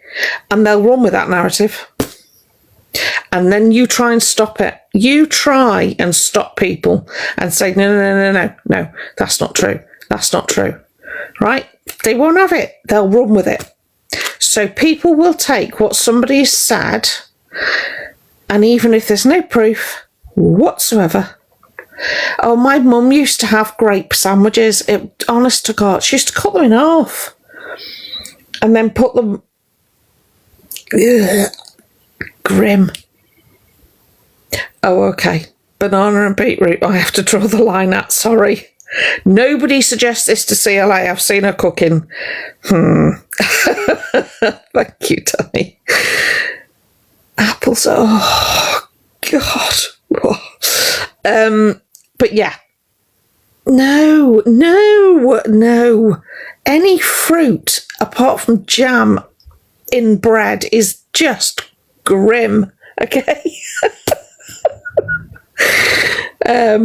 And they'll run with that narrative. And then you try and stop it. You try and stop people and say, no, that's not true. That's not true. Right? They won't have it. They'll run with it. So So people will take what somebody has said, and even if there's no proof whatsoever. Oh, my mum used to have grape sandwiches. Honest to God, she used to cut them in half and then put them... Ugh, grim. Oh, okay. Banana and beetroot, I have to draw the line at, sorry. Nobody suggests this to CLA. I've seen her cooking. Thank you, Danny. Apples, oh, God. But yeah. No. Any fruit apart from jam in bread is just grim, okay? I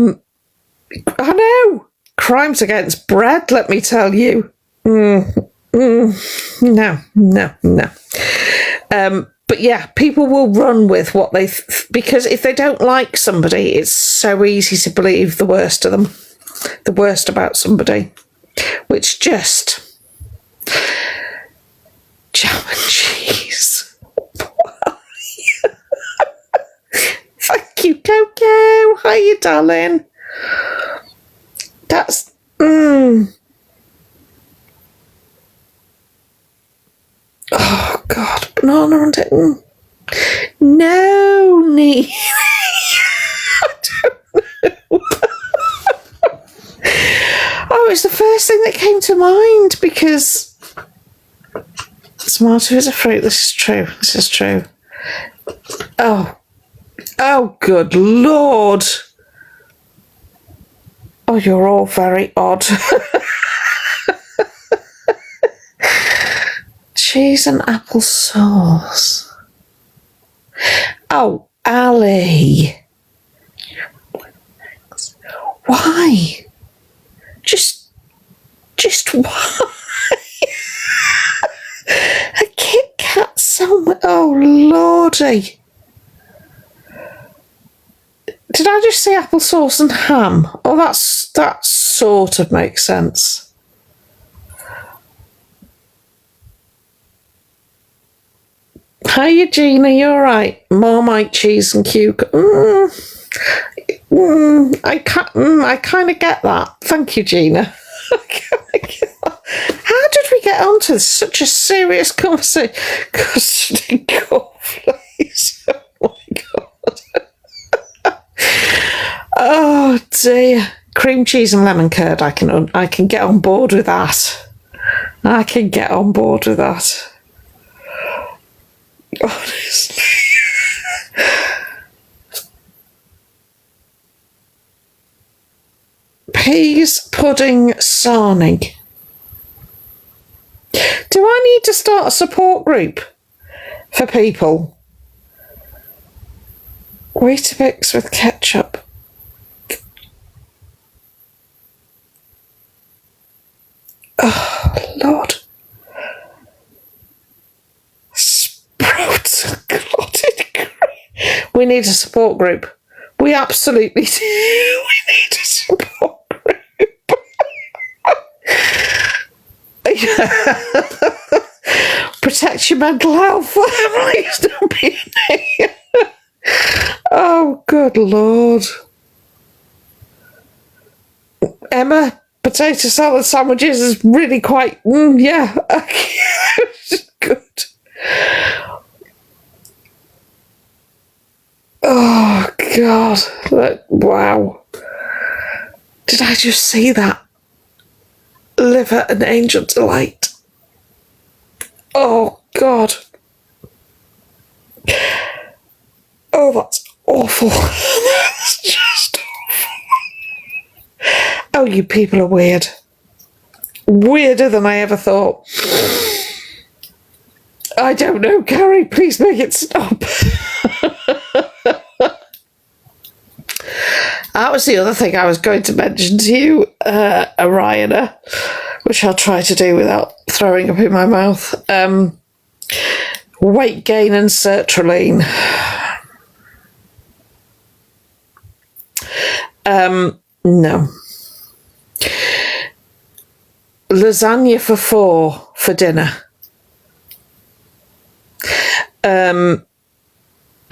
know. Crimes against bread, let me tell you. No. But yeah, people will run with what they... because if they don't like somebody, it's so easy to believe the worst of them. The worst about somebody. Which just... jam and cheese. Thank you, Coco. Hiya, darling. That's... Oh, God. Banana on it. No need. I don't know. Oh, it's the first thing that came to mind because tomato is a fruit. This is true. Oh, good Lord. Oh, you're all very odd. Cheese and apple sauce. Oh, Ali. Why? Just why? A Kit Kat sandwich. Oh, Lordy. Did I just say applesauce and ham? Oh, that sort of makes sense. Hiya, Gina, you alright? Marmite cheese and cucumber. I kind of get that. Thank you, Gina. How did we get onto such a serious conversation? Custard and cornflakes. Oh my God. Oh dear. Cream cheese and lemon curd. I can get on board with that. Honestly. Peas pudding sarnie. Do I need to start a support group for people? Weetabix with ketchup. Oh, Lord. Sprouts and clotted cream. We need a support group. We absolutely do. We need a support group. Protect your mental health. Please don't be in. Oh, good Lord. Emma, potato salad sandwiches is really quite... yeah. Good. Oh, God. Wow. Did I just see that? Liver and angel delight. Oh, God. Oh, that's awful. That's just awful. Oh, you people are weird. Weirder than I ever thought. I don't know, Carrie. Please make it stop. That was the other thing I was going to mention to you, Oriana, which I'll try to do without throwing up in my mouth. Weight gain and sertraline. No. Lasagna for 4 for dinner. a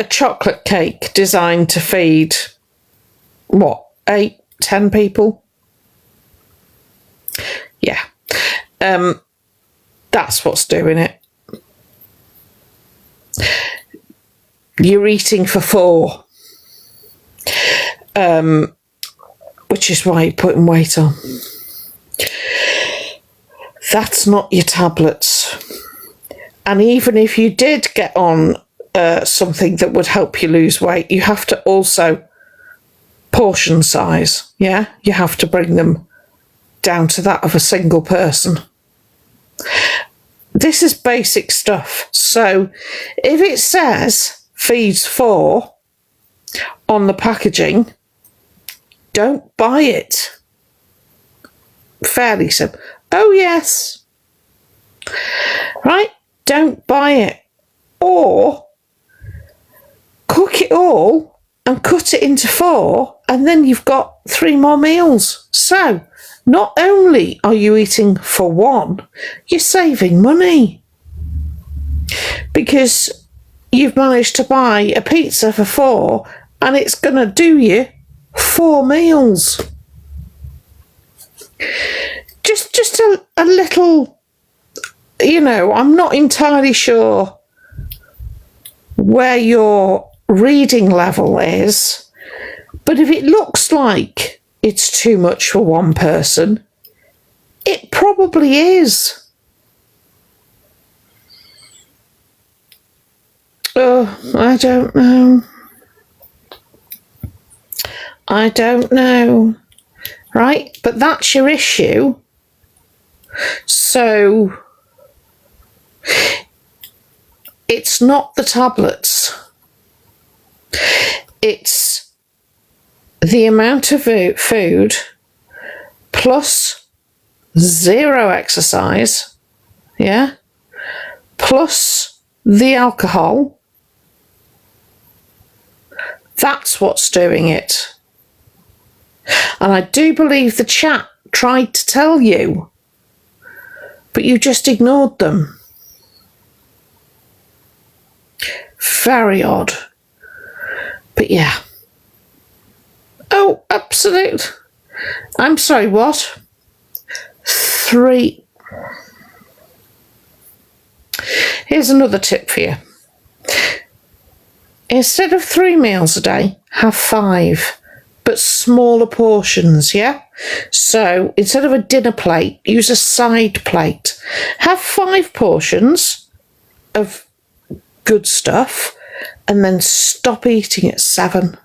chocolate cake designed to feed, what, 8, 10 people? Yeah. That's what's doing it. You're eating for 4. Which is why you're putting weight on. That's not your tablets. And even if you did get on something that would help you lose weight, you have to also portion size. Yeah, you have to bring them down to that of a single person. This is basic stuff. So if it says feeds 4 on the packaging, don't buy it. Fairly simple. Oh yes. Right? Don't buy it. Or cook it all and cut it into 4, and then you've got 3 more meals. So not only are you eating for 1, you're saving money, because you've managed to buy a pizza for 4 and it's going to do you 4 meals. Just a little, I'm not entirely sure where your reading level is, but if it looks like it's too much for one person, it probably is. I don't know. Right? But that's your issue. So it's not the tablets. It's the amount of food plus 0 exercise, yeah, plus the alcohol. That's what's doing it. And I do believe the chat tried to tell you, but you just ignored them. Very odd. But yeah. Oh, absolute. I'm sorry, what? 3. Here's another tip for you. Instead of 3 meals a day, have 5. But smaller portions, yeah? So instead of a dinner plate, use a side plate. Have 5 portions of good stuff and then stop eating at 7.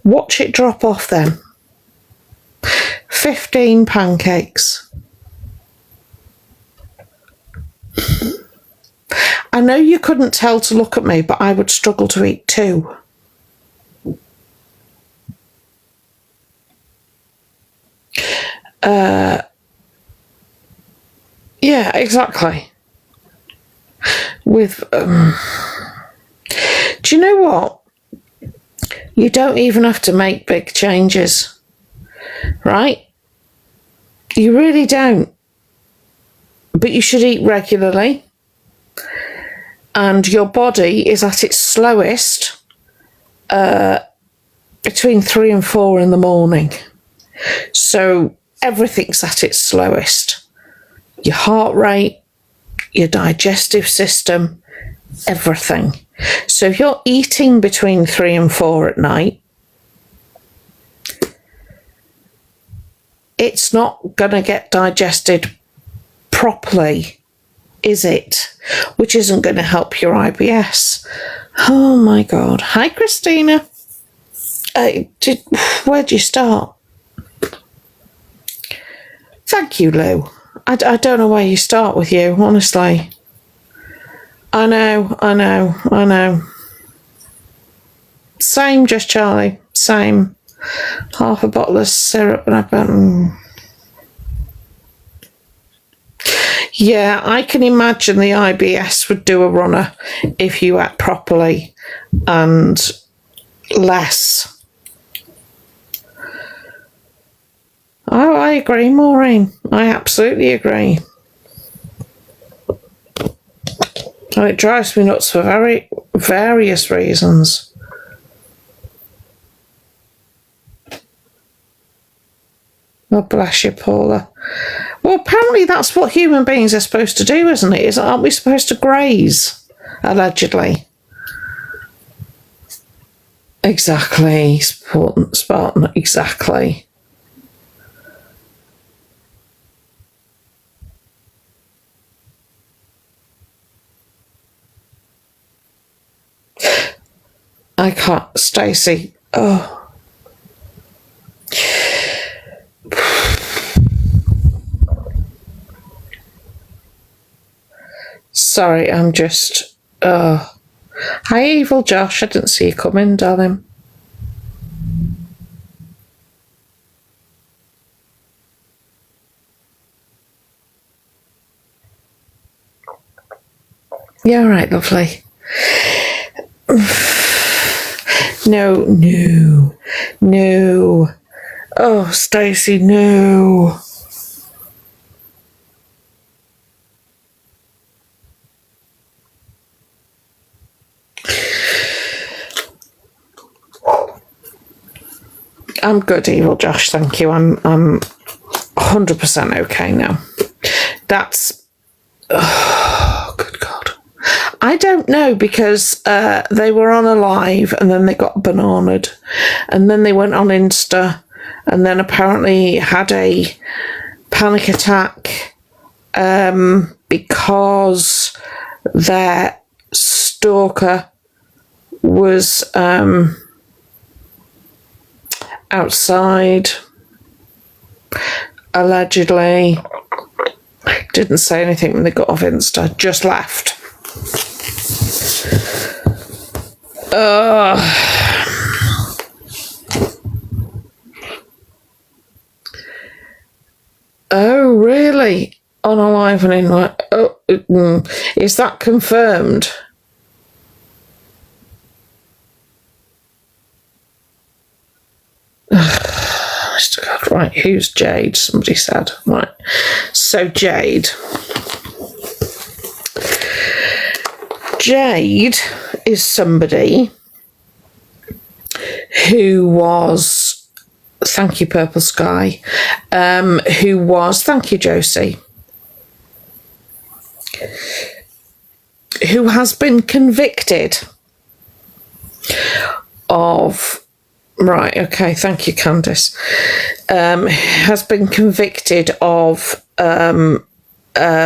Watch it drop off then. 15 pancakes. I know you couldn't tell to look at me, but I would struggle to eat 2. Yeah, exactly. With, do you know what? You don't even have to make big changes, right? You really don't. But you should eat regularly. And your body is at its slowest between 3 and 4 in the morning. So everything's at its slowest. Your heart rate, your digestive system, everything. So if you're eating between 3 and 4 at night, it's not going to get digested properly, is it? Which isn't going to help your IBS. Oh my God. Hi, Christina. Where'd you start? Thank you, Lou. I don't know where you start with you, honestly. I know. Same, just Charlie. Same. Half a bottle of syrup and I've Yeah, I can imagine the IBS would do a runner if you ate properly and less. Oh, I agree, Maureen. I absolutely agree. And it drives me nuts for various reasons. Oh, bless you, Paula. Well, apparently that's what human beings are supposed to do, isn't it? Aren't we supposed to graze? Allegedly. Exactly, Spartan, exactly. I can't, Stacey. Oh. Sorry, I'm just... Hi, Evil Josh. I didn't see you coming, darling. Yeah, all right, lovely. No. Oh, Stacey, no. I'm good, Evil Josh, thank you. I'm 100% okay now. That's... Oh, good God. I don't know, because they were on a live and then they got bananaed and then they went on Insta and then apparently had a panic attack because their stalker was outside, allegedly. Didn't say anything when they got off Insta, just left. Oh, really? On a live and in like, is that confirmed? Mr. God, right, who's Jade? Somebody said. Right. So Jade is somebody who was, thank you, Purple Sky, who was, thank you, Josie, who has been convicted of, right, okay, thank you, Candice, has been convicted of a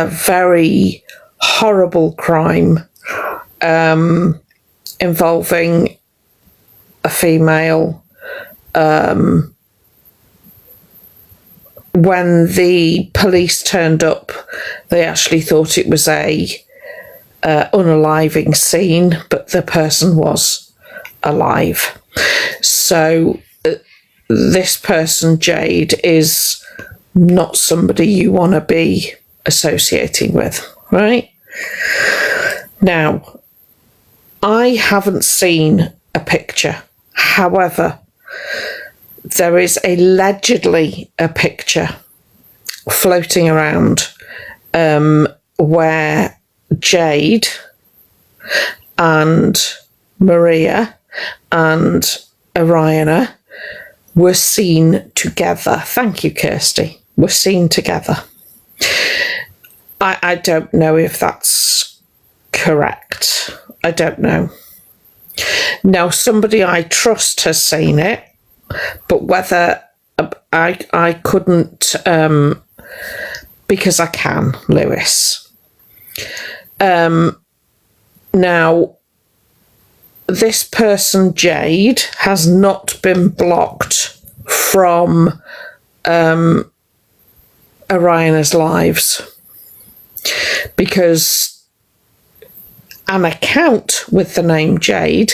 very horrible crime involving a female. When the police turned up, they actually thought it was a unaliving scene, but the person was alive. So this person, Jade, is not somebody you want to be associating with, right? Now, I haven't seen a picture. However, there is allegedly a picture floating around where Jade and Maria and Ariana were seen together. Thank you, Kirsty. Were seen together. I don't know if that's correct. I don't know. Now, somebody I trust has seen it, but whether I couldn't, because I can, Lewis. Now, this person, Jade, has not been blocked from Ariana's lives because an account with the name Jade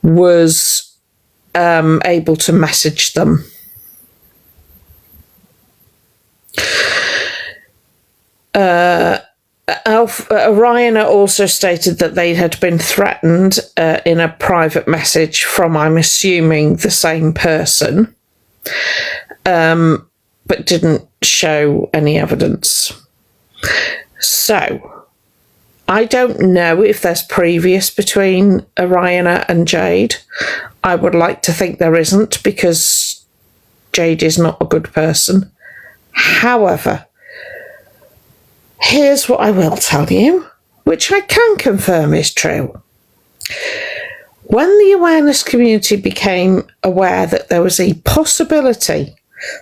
was able to message them. Ariana also stated that they had been threatened in a private message from, I'm assuming, the same person, but didn't show any evidence. So, I don't know if there's previous between Oriana and Jade. I would like to think there isn't, because Jade is not a good person. However, here's what I will tell you, which I can confirm is true. When the awareness community became aware that there was a possibility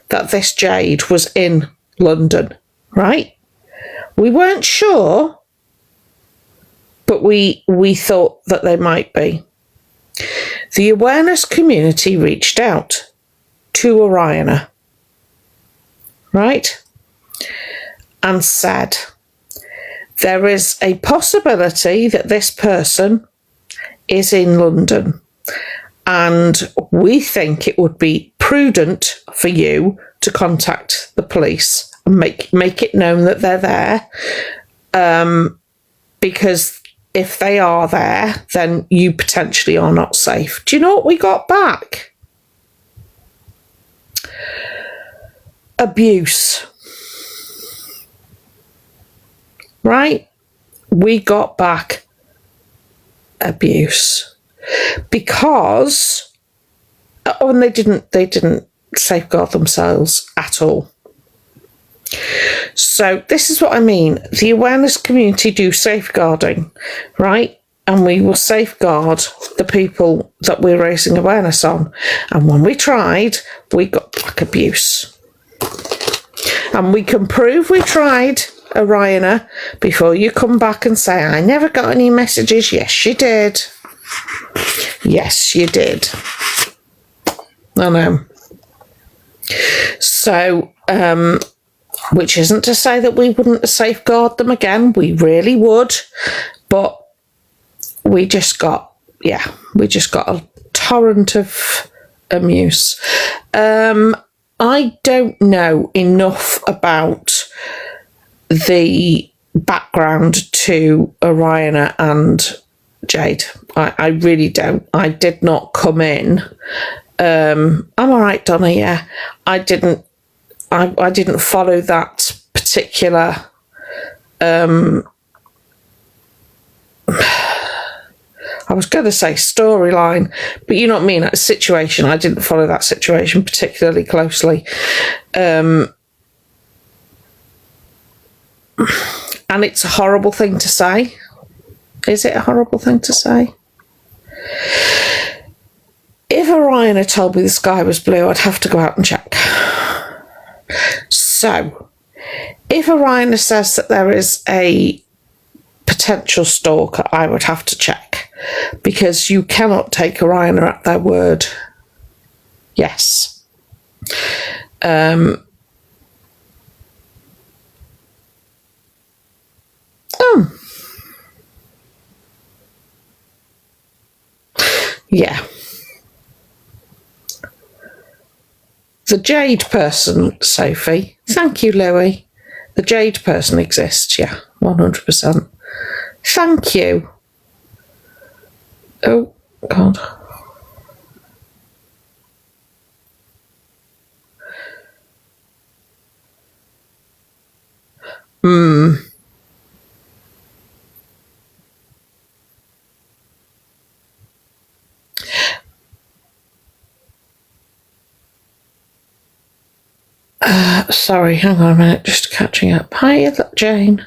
that this Jade was in London, right? We weren't sure, but we thought that they might be. The awareness community reached out to Oriana, right? And said, there is a possibility that this person is in London, and we think it would be prudent for you to contact the police and make it known that they're there, because if they are there, then you potentially are not safe. Do you know what we got back? Abuse. Right? We got back abuse, because and they didn't safeguard themselves at all. So this is what I mean. The awareness community do safeguarding, right? And we will safeguard the people that we're raising awareness on. And when we tried, we got back abuse. And we can prove we tried, Oriana, before you come back and say, I never got any messages. Yes, you did. Yes, you did. I know. So, which isn't to say that we wouldn't safeguard them again. We really would. But we just got a torrent of abuse. I don't know enough about the background to Oriana and Jade. I really don't. I did not come in. I'm all right, Donna. Yeah, I didn't follow that particular. I was going to say storyline, but you know what I mean. That situation. I didn't follow that situation particularly closely. And it's a horrible thing to say. Is it a horrible thing to say? If Orion had told me the sky was blue, I'd have to go out and check. So, if Orion says that there is a potential stalker, I would have to check, because you cannot take Orion at their word. Yes. Yeah. The Jade person, Sophie. Thank you, Louie. The Jade person exists, yeah, 100%. Thank you. Oh, God. Sorry, hang on a minute, just catching up. Hi, Jane.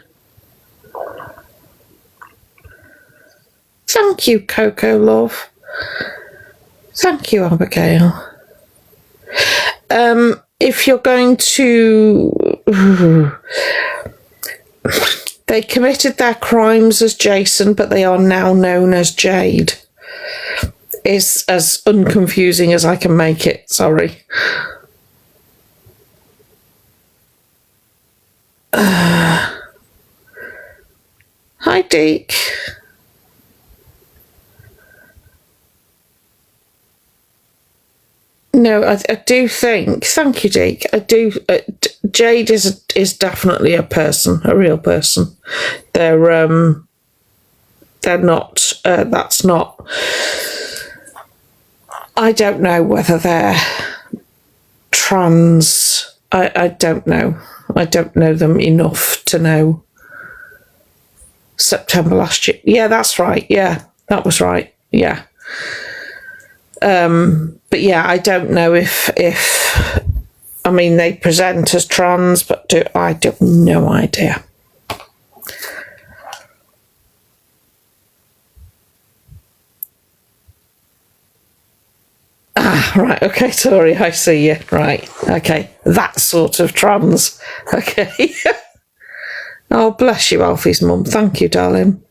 Thank you, Coco Love. Thank you, Abigail. If you're going to... They committed their crimes as Jason, but they are now known as Jade. Is as unconfusing as I can make it, sorry. Hi, Deke. No, I do think. Thank you, Deke. I do. Jade is definitely a person, a real person. They're not. That's not. I don't know whether they're trans. I don't know. I don't know them enough to know. September last year. Yeah, that's right. Yeah, that was right. Yeah. But yeah, I don't know if I mean, they present as trans, but I have no idea. Ah, right, okay, Tori, I see you. Right, okay, that sort of trans. Okay. Oh, bless you, Alfie's mum. Thank you, darling.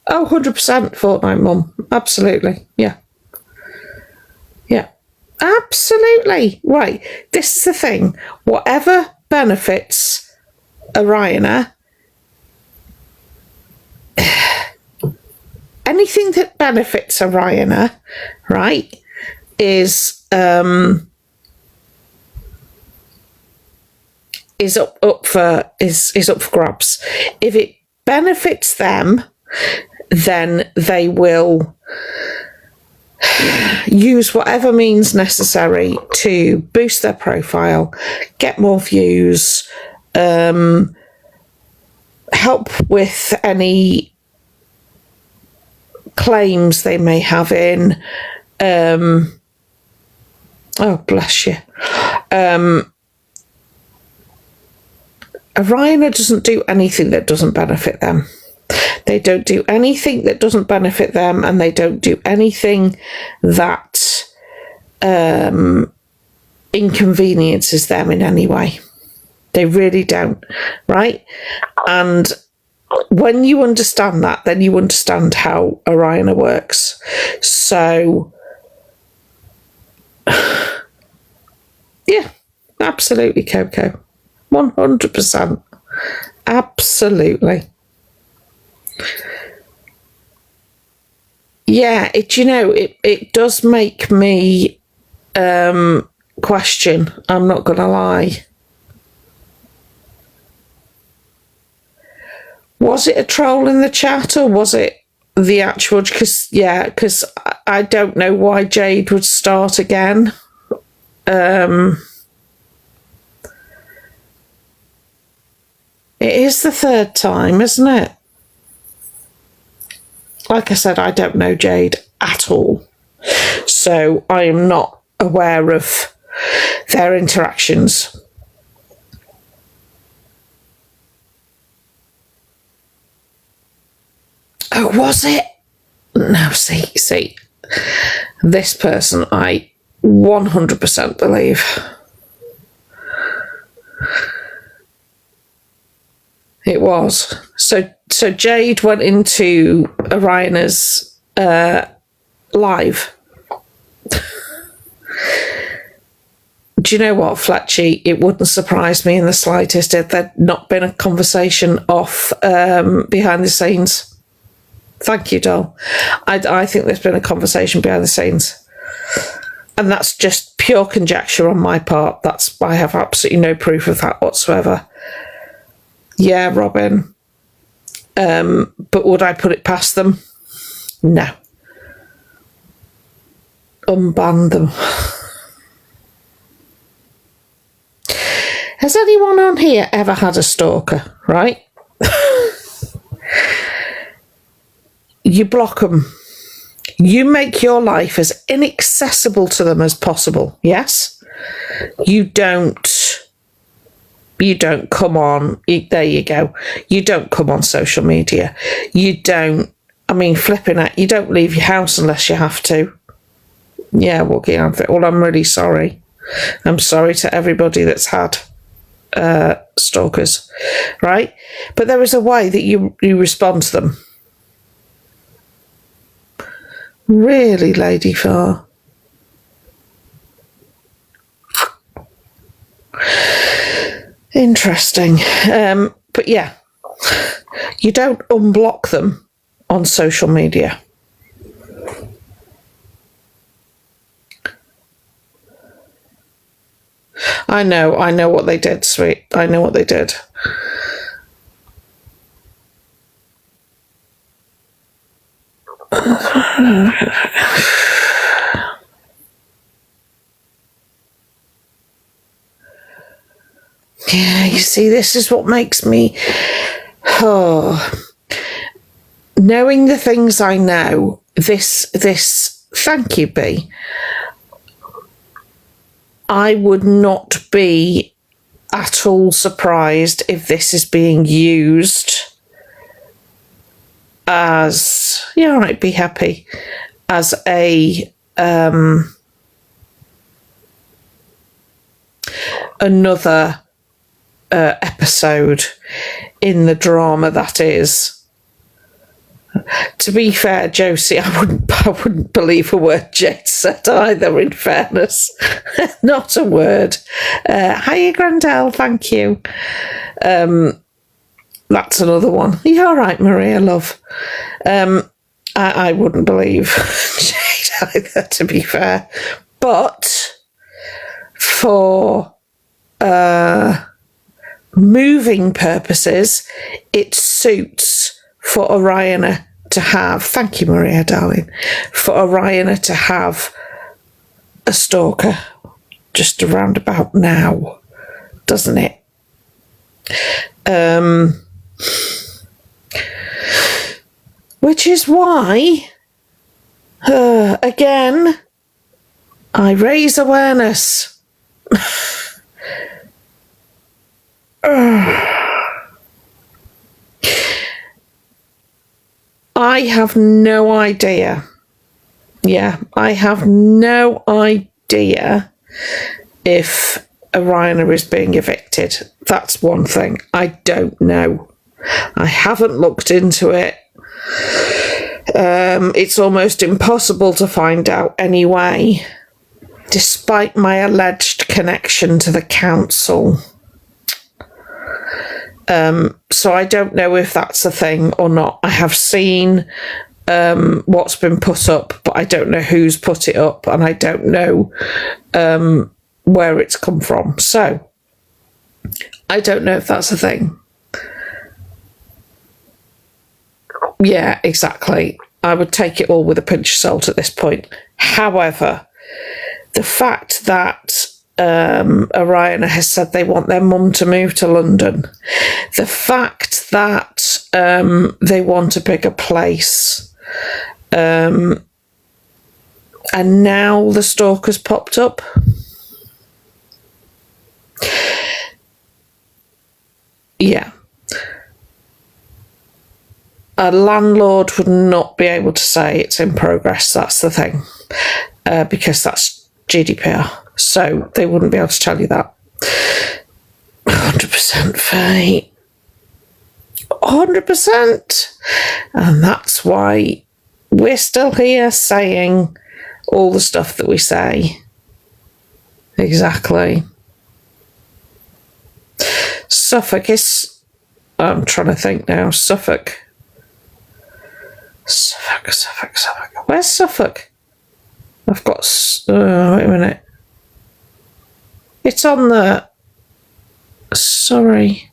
Oh, 100% fortnight mum. Absolutely. Yeah. Yeah. Absolutely. Right. This is the thing. Whatever benefits Oriana, anything that benefits Oriana, right, is up for grabs. If it benefits them, then they will use whatever means necessary to boost their profile, get more views, help with any claims they may have in. Oh, bless you. Oriana doesn't do anything that doesn't benefit them. They don't do anything that doesn't benefit them, and they don't do anything that inconveniences them in any way. They really don't, right? And when you understand that, then you understand how Oriana works. So, yeah, absolutely, Coco. 100%. Absolutely. Yeah, it does make me question, I'm not going to lie. Was it a troll in the chat, or was it the actual? Because I don't know why Jade would start again. It is the third time, isn't it? Like I said, I don't know Jade at all, so I am not aware of their interactions. Oh, was it? No, see, this person I 100% believe. It was. So Jade went into Oriana's live. Do you know what, Fletchy? It wouldn't surprise me in the slightest if there'd not been a conversation off behind the scenes. Thank you, doll. I think there's been a conversation behind the scenes. And that's just pure conjecture on my part. I have absolutely no proof of that whatsoever. Yeah, Robin. But would I put it past them? No. Unban them. Has anyone on here ever had a stalker, right? You block them. You make your life as inaccessible to them as possible, yes? You don't come on, there you go. You don't come on social media. You don't, flipping it, you don't leave your house unless you have to. Yeah, walking outfit. Well, I'm really sorry. I'm sorry to everybody that's had stalkers, right? But there is a way that you respond to them. Really, Lady Farr? Interesting. But yeah, you don't unblock them on social media. I know what they did, sweet. I know what they did. Yeah, you see, this is what makes me... Oh, knowing the things I know, this, thank you, B. I would not be at all surprised if this is being used as, yeah, I'd be happy, as a another episode in the drama that is. To be fair, Josie, I wouldn't believe a word Jade said either, in fairness. Not a word. Hiya, Grandel, thank you. That's another one. Are you all right, Maria, love? I wouldn't believe Jade either, to be fair. But for moving purposes, it suits for Oriana to have, thank you, Maria, darling, for Oriana to have a stalker just around about now, doesn't it? Which is why, again, I raise awareness. I have no idea. Yeah, I have no idea if Oriana is being evicted. That's one thing. I don't know. I haven't looked into it. It's almost impossible to find out anyway, despite my alleged connection to the council. So I don't know if that's a thing or not. I have seen what's been put up, but I don't know who's put it up, and I don't know where it's come from. So I don't know if that's a thing. Yeah, exactly. I would take it all with a pinch of salt at this point. However, the fact that Oriana has said they want their mum to move to London, the fact that they want a bigger place, and now the stalker's popped up. Yeah. A landlord would not be able to say it's in progress, that's the thing, because that's GDPR. So they wouldn't be able to tell you that. 100% Faye. 100%. And that's why we're still here saying all the stuff that we say. Exactly. Suffolk is... I'm trying to think now. Suffolk. Where's Suffolk? I've got... wait a minute. It's on the... Sorry.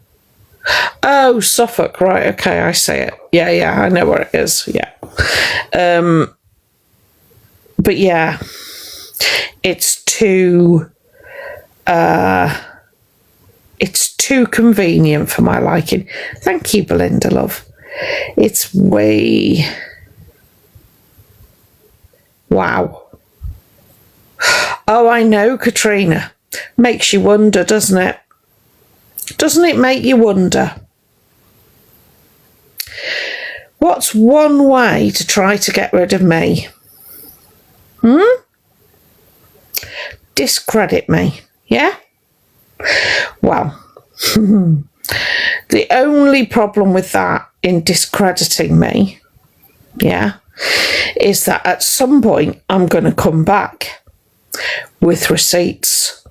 Oh, Suffolk. Right, okay, I see it. Yeah, I know where it is. Yeah. But yeah, it's too... it's too convenient for my liking. Thank you, Belinda, love. It's way... Wow. Oh, I know, Katrina. Makes you wonder, doesn't it? Doesn't it make you wonder? What's one way to try to get rid of me? Discredit me, yeah? Well, the only problem with that in discrediting me, yeah, is that at some point I'm going to come back with receipts.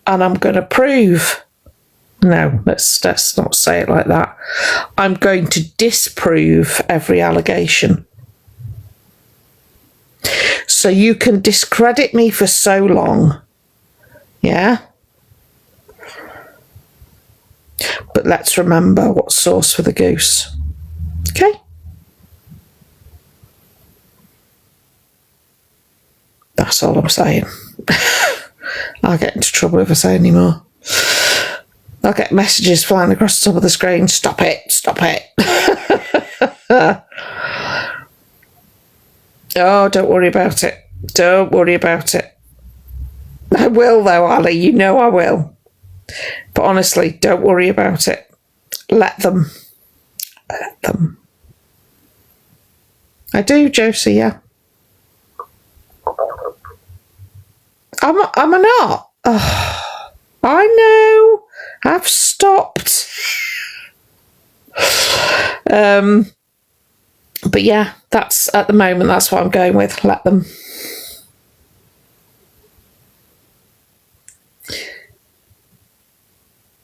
And I'm going to prove... No, let's not say it like that. I'm going to disprove every allegation. So you can discredit me for so long, yeah? But let's remember what's sauce for the goose. Okay? That's all I'm saying. I'll get into trouble if I say any more. I'll get messages flying across the top of the screen. Stop it, stop it. Oh, don't worry about it. Don't worry about it. I will though, Ali, you know I will. But honestly, don't worry about it. Let them. Let them. I do, Josie, yeah. Am I not? Oh, I know. I've stopped. But yeah, that's at the moment, that's what I'm going with. Let them.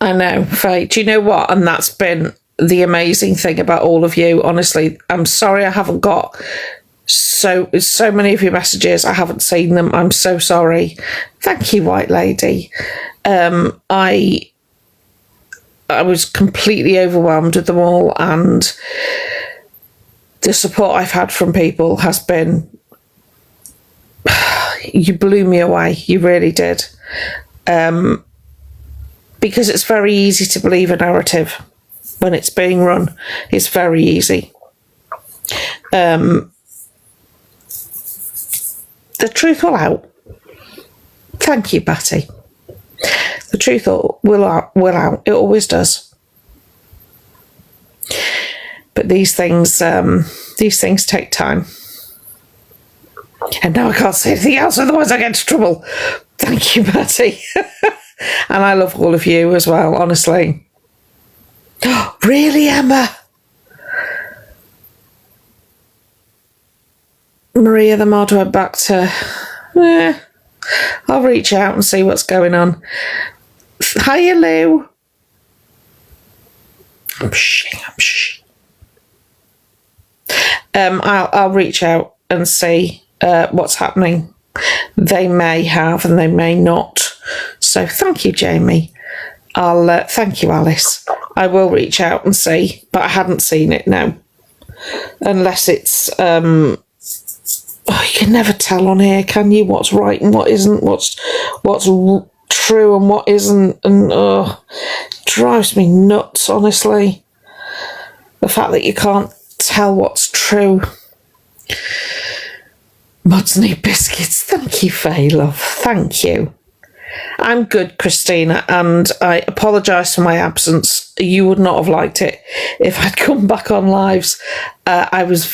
I know, Faye. Do you know what? And that's been the amazing thing about all of you. Honestly, I'm sorry I haven't got so many of your messages. I haven't seen them. I'm so sorry. Thank you, White Lady. I was completely overwhelmed with them all, and the support I've had from people has been, you blew me away. You really did. Because it's very easy to believe a narrative when it's being run. It's very easy. The truth will out. Thank you, Batty. The truth will out. It always does. But these things take time. And now I can't say anything else, otherwise I get into trouble. Thank you, Batty. And I love all of you as well, honestly. Really, Emma? Maria the mod went back to... I'll reach out and see what's going on. Hiya, Lou. I'm shh. I'll reach out and see what's happening. They may have and they may not. So thank you, Jamie. I'll thank you, Alice. I will reach out and see, but I hadn't seen it, no. Unless it's you can never tell on here, can you? What's right and what isn't, what's true and what isn't, and drives me nuts, honestly. The fact that you can't tell what's true. Mods need biscuits. Thank you, Faye, love. Thank you. I'm good, Christina, and I apologise for my absence. You would not have liked it if I'd come back on lives. I was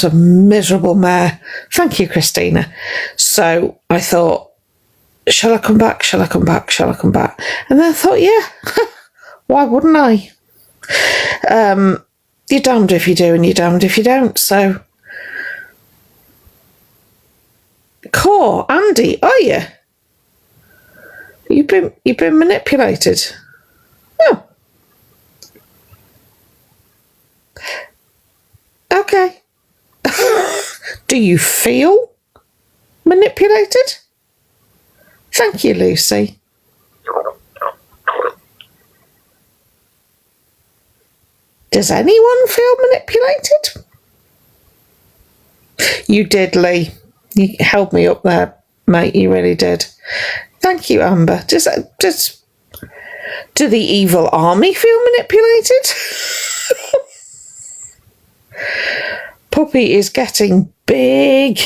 a miserable mare. Thank you, Christina. So I thought, shall I come back? Shall I come back? Shall I come back? And then I thought, yeah, why wouldn't I? You're damned if you do and you're damned if you don't. So, Core, Andy, are you? You've been manipulated. Oh. Okay. Do you feel manipulated? Thank you, Lucy. Does anyone feel manipulated? You did, Lee. You held me up there, mate. You really did. Thank you, Amber. Do the evil army feel manipulated? Puppy is getting big.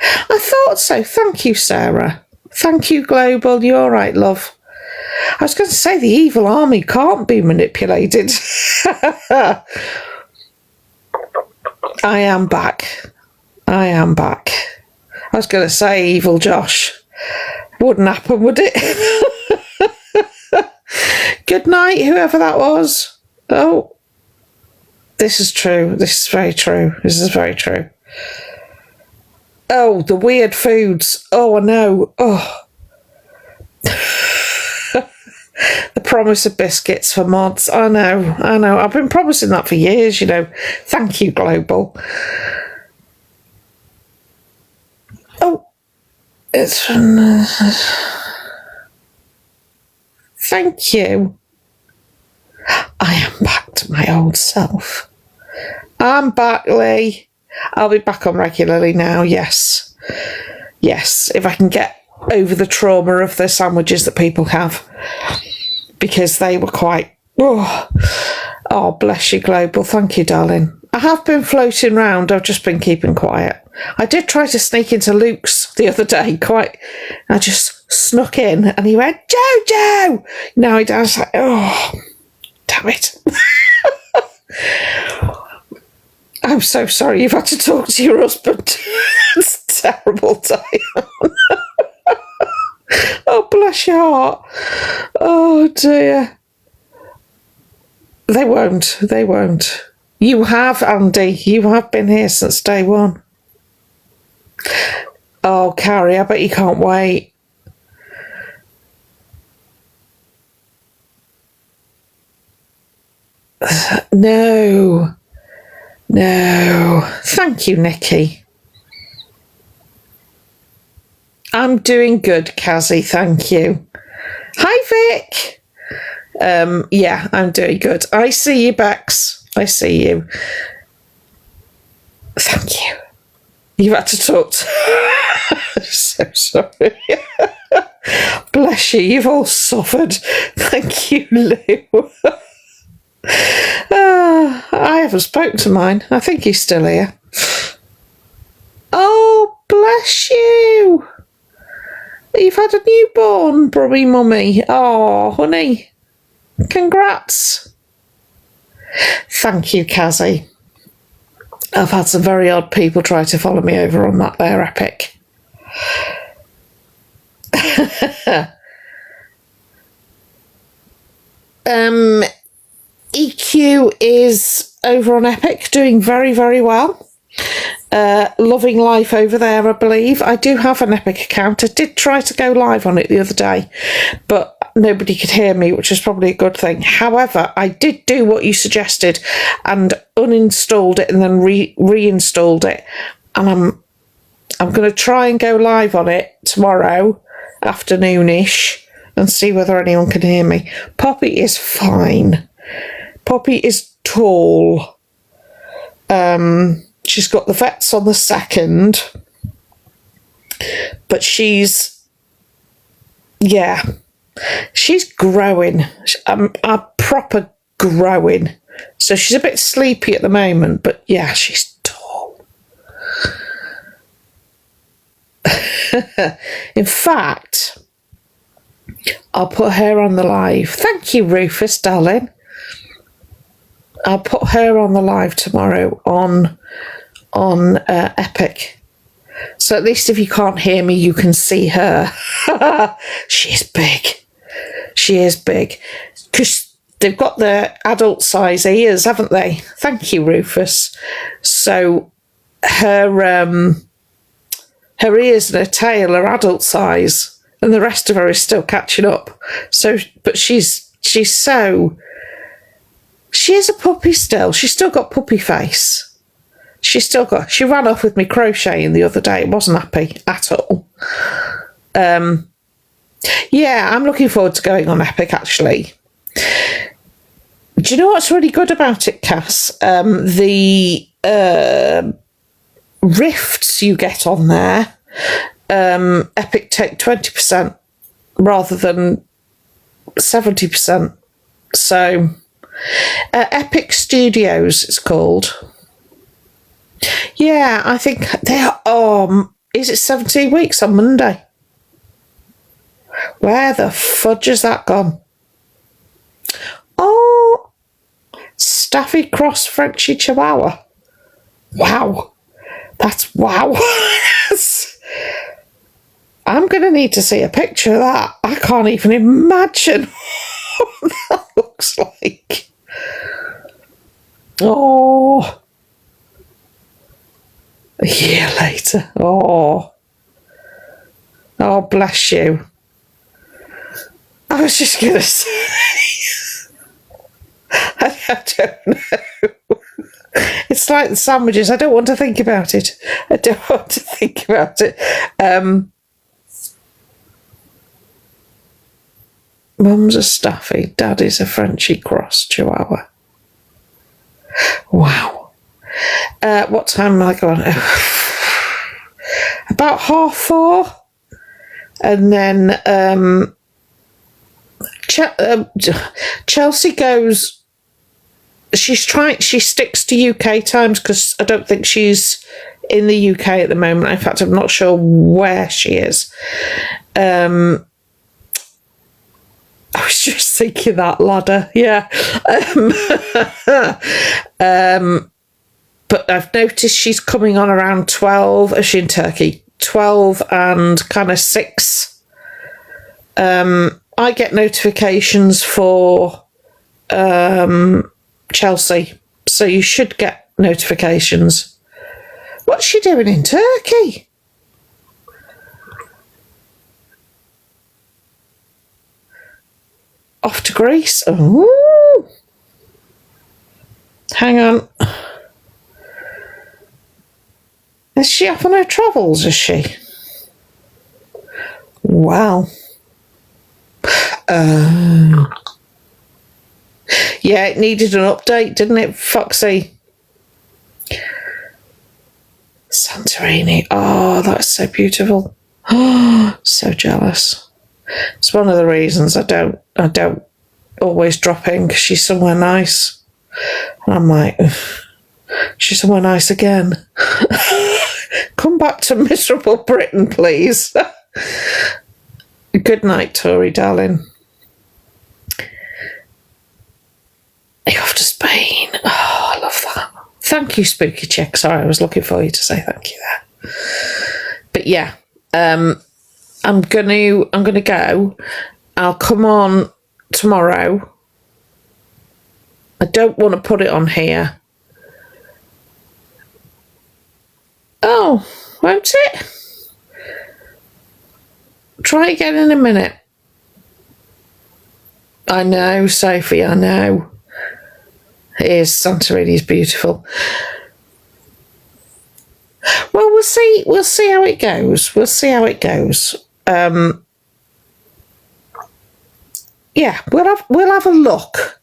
I thought so. Thank you, Sarah. Thank you, Global. You're all right, love. I was going to say the evil army can't be manipulated. I am back. I was going to say evil Josh. Wouldn't happen, would it? Good night, whoever that was. Oh, this is true. This is very true. This is very true. Oh, the weird foods. Oh, I know. Oh. The promise of biscuits for mods. I know. I've been promising that for years, you know. Thank you, Global. Oh, it's from... Thank you. I am back to my old self. I'm back, Lee. I'll be back on regularly now, yes. Yes, if I can get over the trauma of the sandwiches that people have, because they were quite, oh, bless you, Global. Thank you, darling. I have been floating round. I've just been keeping quiet. I did try to sneak into Luke's the other day. I just snuck in, and he went, Jojo! Now I was like, oh, damn it. I'm so sorry you've had to talk to your husband. It's terrible, Diane. Oh, bless your heart. Oh, dear. They won't. You have, Andy. You have been here since day one. Oh, Carrie, I bet you can't wait. No. Thank you, Nikki. I'm doing good, Kazzy. Thank you. Hi, Vic. Yeah, I'm doing good. I see you, Bex. I see you. Thank you. You've had to talk to... So sorry. Bless you. You've all suffered. Thank you, Lou. I haven't spoken to mine. I think he's still here. Oh, bless you. You've had a newborn, Brummy Mummy. Oh, honey. Congrats. Thank you, Kazzy. I've had some very odd people try to follow me over on that there Epic. EQ is over on Epic, doing very, very well. Loving life over there, I believe. I do have an Epic account. I did try to go live on it the other day, but nobody could hear me, which is probably a good thing. However, I did do what you suggested and uninstalled it and then reinstalled it. And I'm going to try and go live on it tomorrow afternoonish and see whether anyone can hear me. Poppy is fine. Poppy is tall. She's got the vets on the 2nd, but she's growing. A proper growing. So she's a bit sleepy at the moment, but yeah, she's tall. In fact, I'll put her on the live. Thank you, Rufus, darling. I'll put her on the live tomorrow on Epic. So at least if you can't hear me, you can see her. She's big. She is big. Because they've got the adult size ears, haven't they? Thank you, Rufus. So her ears and her tail are adult size, and the rest of her is still catching up. So, but she is a puppy still. She's still got puppy face. She ran off with me crocheting the other day. Wasn't happy at all. Yeah, I'm looking forward to going on Epic, actually. Do you know what's really good about it, Cass? The rifts you get on there, Epic take 20% rather than 70%. So, Epic Studios, it's called. Yeah, I think they are. Is it 17 weeks on Monday? Where the fudge has that gone? Oh, Staffy Cross Frenchie Chihuahua. Wow. That's wow. I'm going to need to see a picture of that. I can't even imagine what that looks like. Oh. A year later. Oh, bless you. I was just going to say, I don't know. It's like the sandwiches. I don't want to think about it. Mum's a Staffy. Daddy's a Frenchie Cross Chihuahua. Wow. What time am I going? About 4:30. And then Chelsea goes. She sticks to UK times because I don't think she's in the UK at the moment. In fact, I'm not sure where she is. I was just thinking that ladder, yeah. But I've noticed she's coming on around 12. Is she in Turkey? 12 and kind of 6. I get notifications for Chelsea, so you should get notifications. What's she doing in Turkey? Off to Greece. Ooh. Hang on. Is she off on her travels, is she? Wow. Yeah, it needed an update, didn't it, Foxy? Santorini. Oh, that's so beautiful. Oh, so jealous. It's one of the reasons I don't always drop in, because she's somewhere nice. And I'm like, she's somewhere nice again. Come back to miserable Britain, please. Good night, Tori, darling. You're off to Spain. Oh, I love that. Thank you, Spooky Chick. Sorry, I was looking for you to say thank you there. But yeah, I'm gonna go. I'll come on tomorrow. I don't want to put it on here. Oh, won't it? Try again in a minute. I know, Sophie, I know. It is. Santorini's beautiful. Well, we'll see how it goes. Yeah, we'll have a look.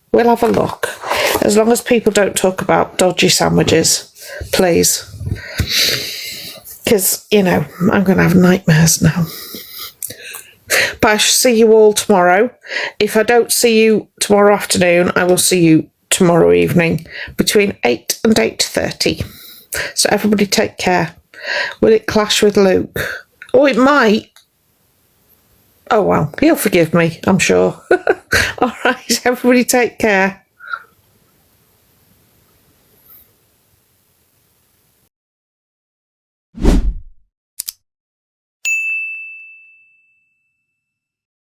As long as people don't talk about dodgy sandwiches, please. Because, I'm going to have nightmares now. But I shall see you all tomorrow. If I don't see you tomorrow afternoon, I will see you tomorrow evening between 8 and 8:30. So everybody take care. Will it clash with Luke? Oh, it might. Oh, well, he'll forgive me, I'm sure. All right, everybody take care.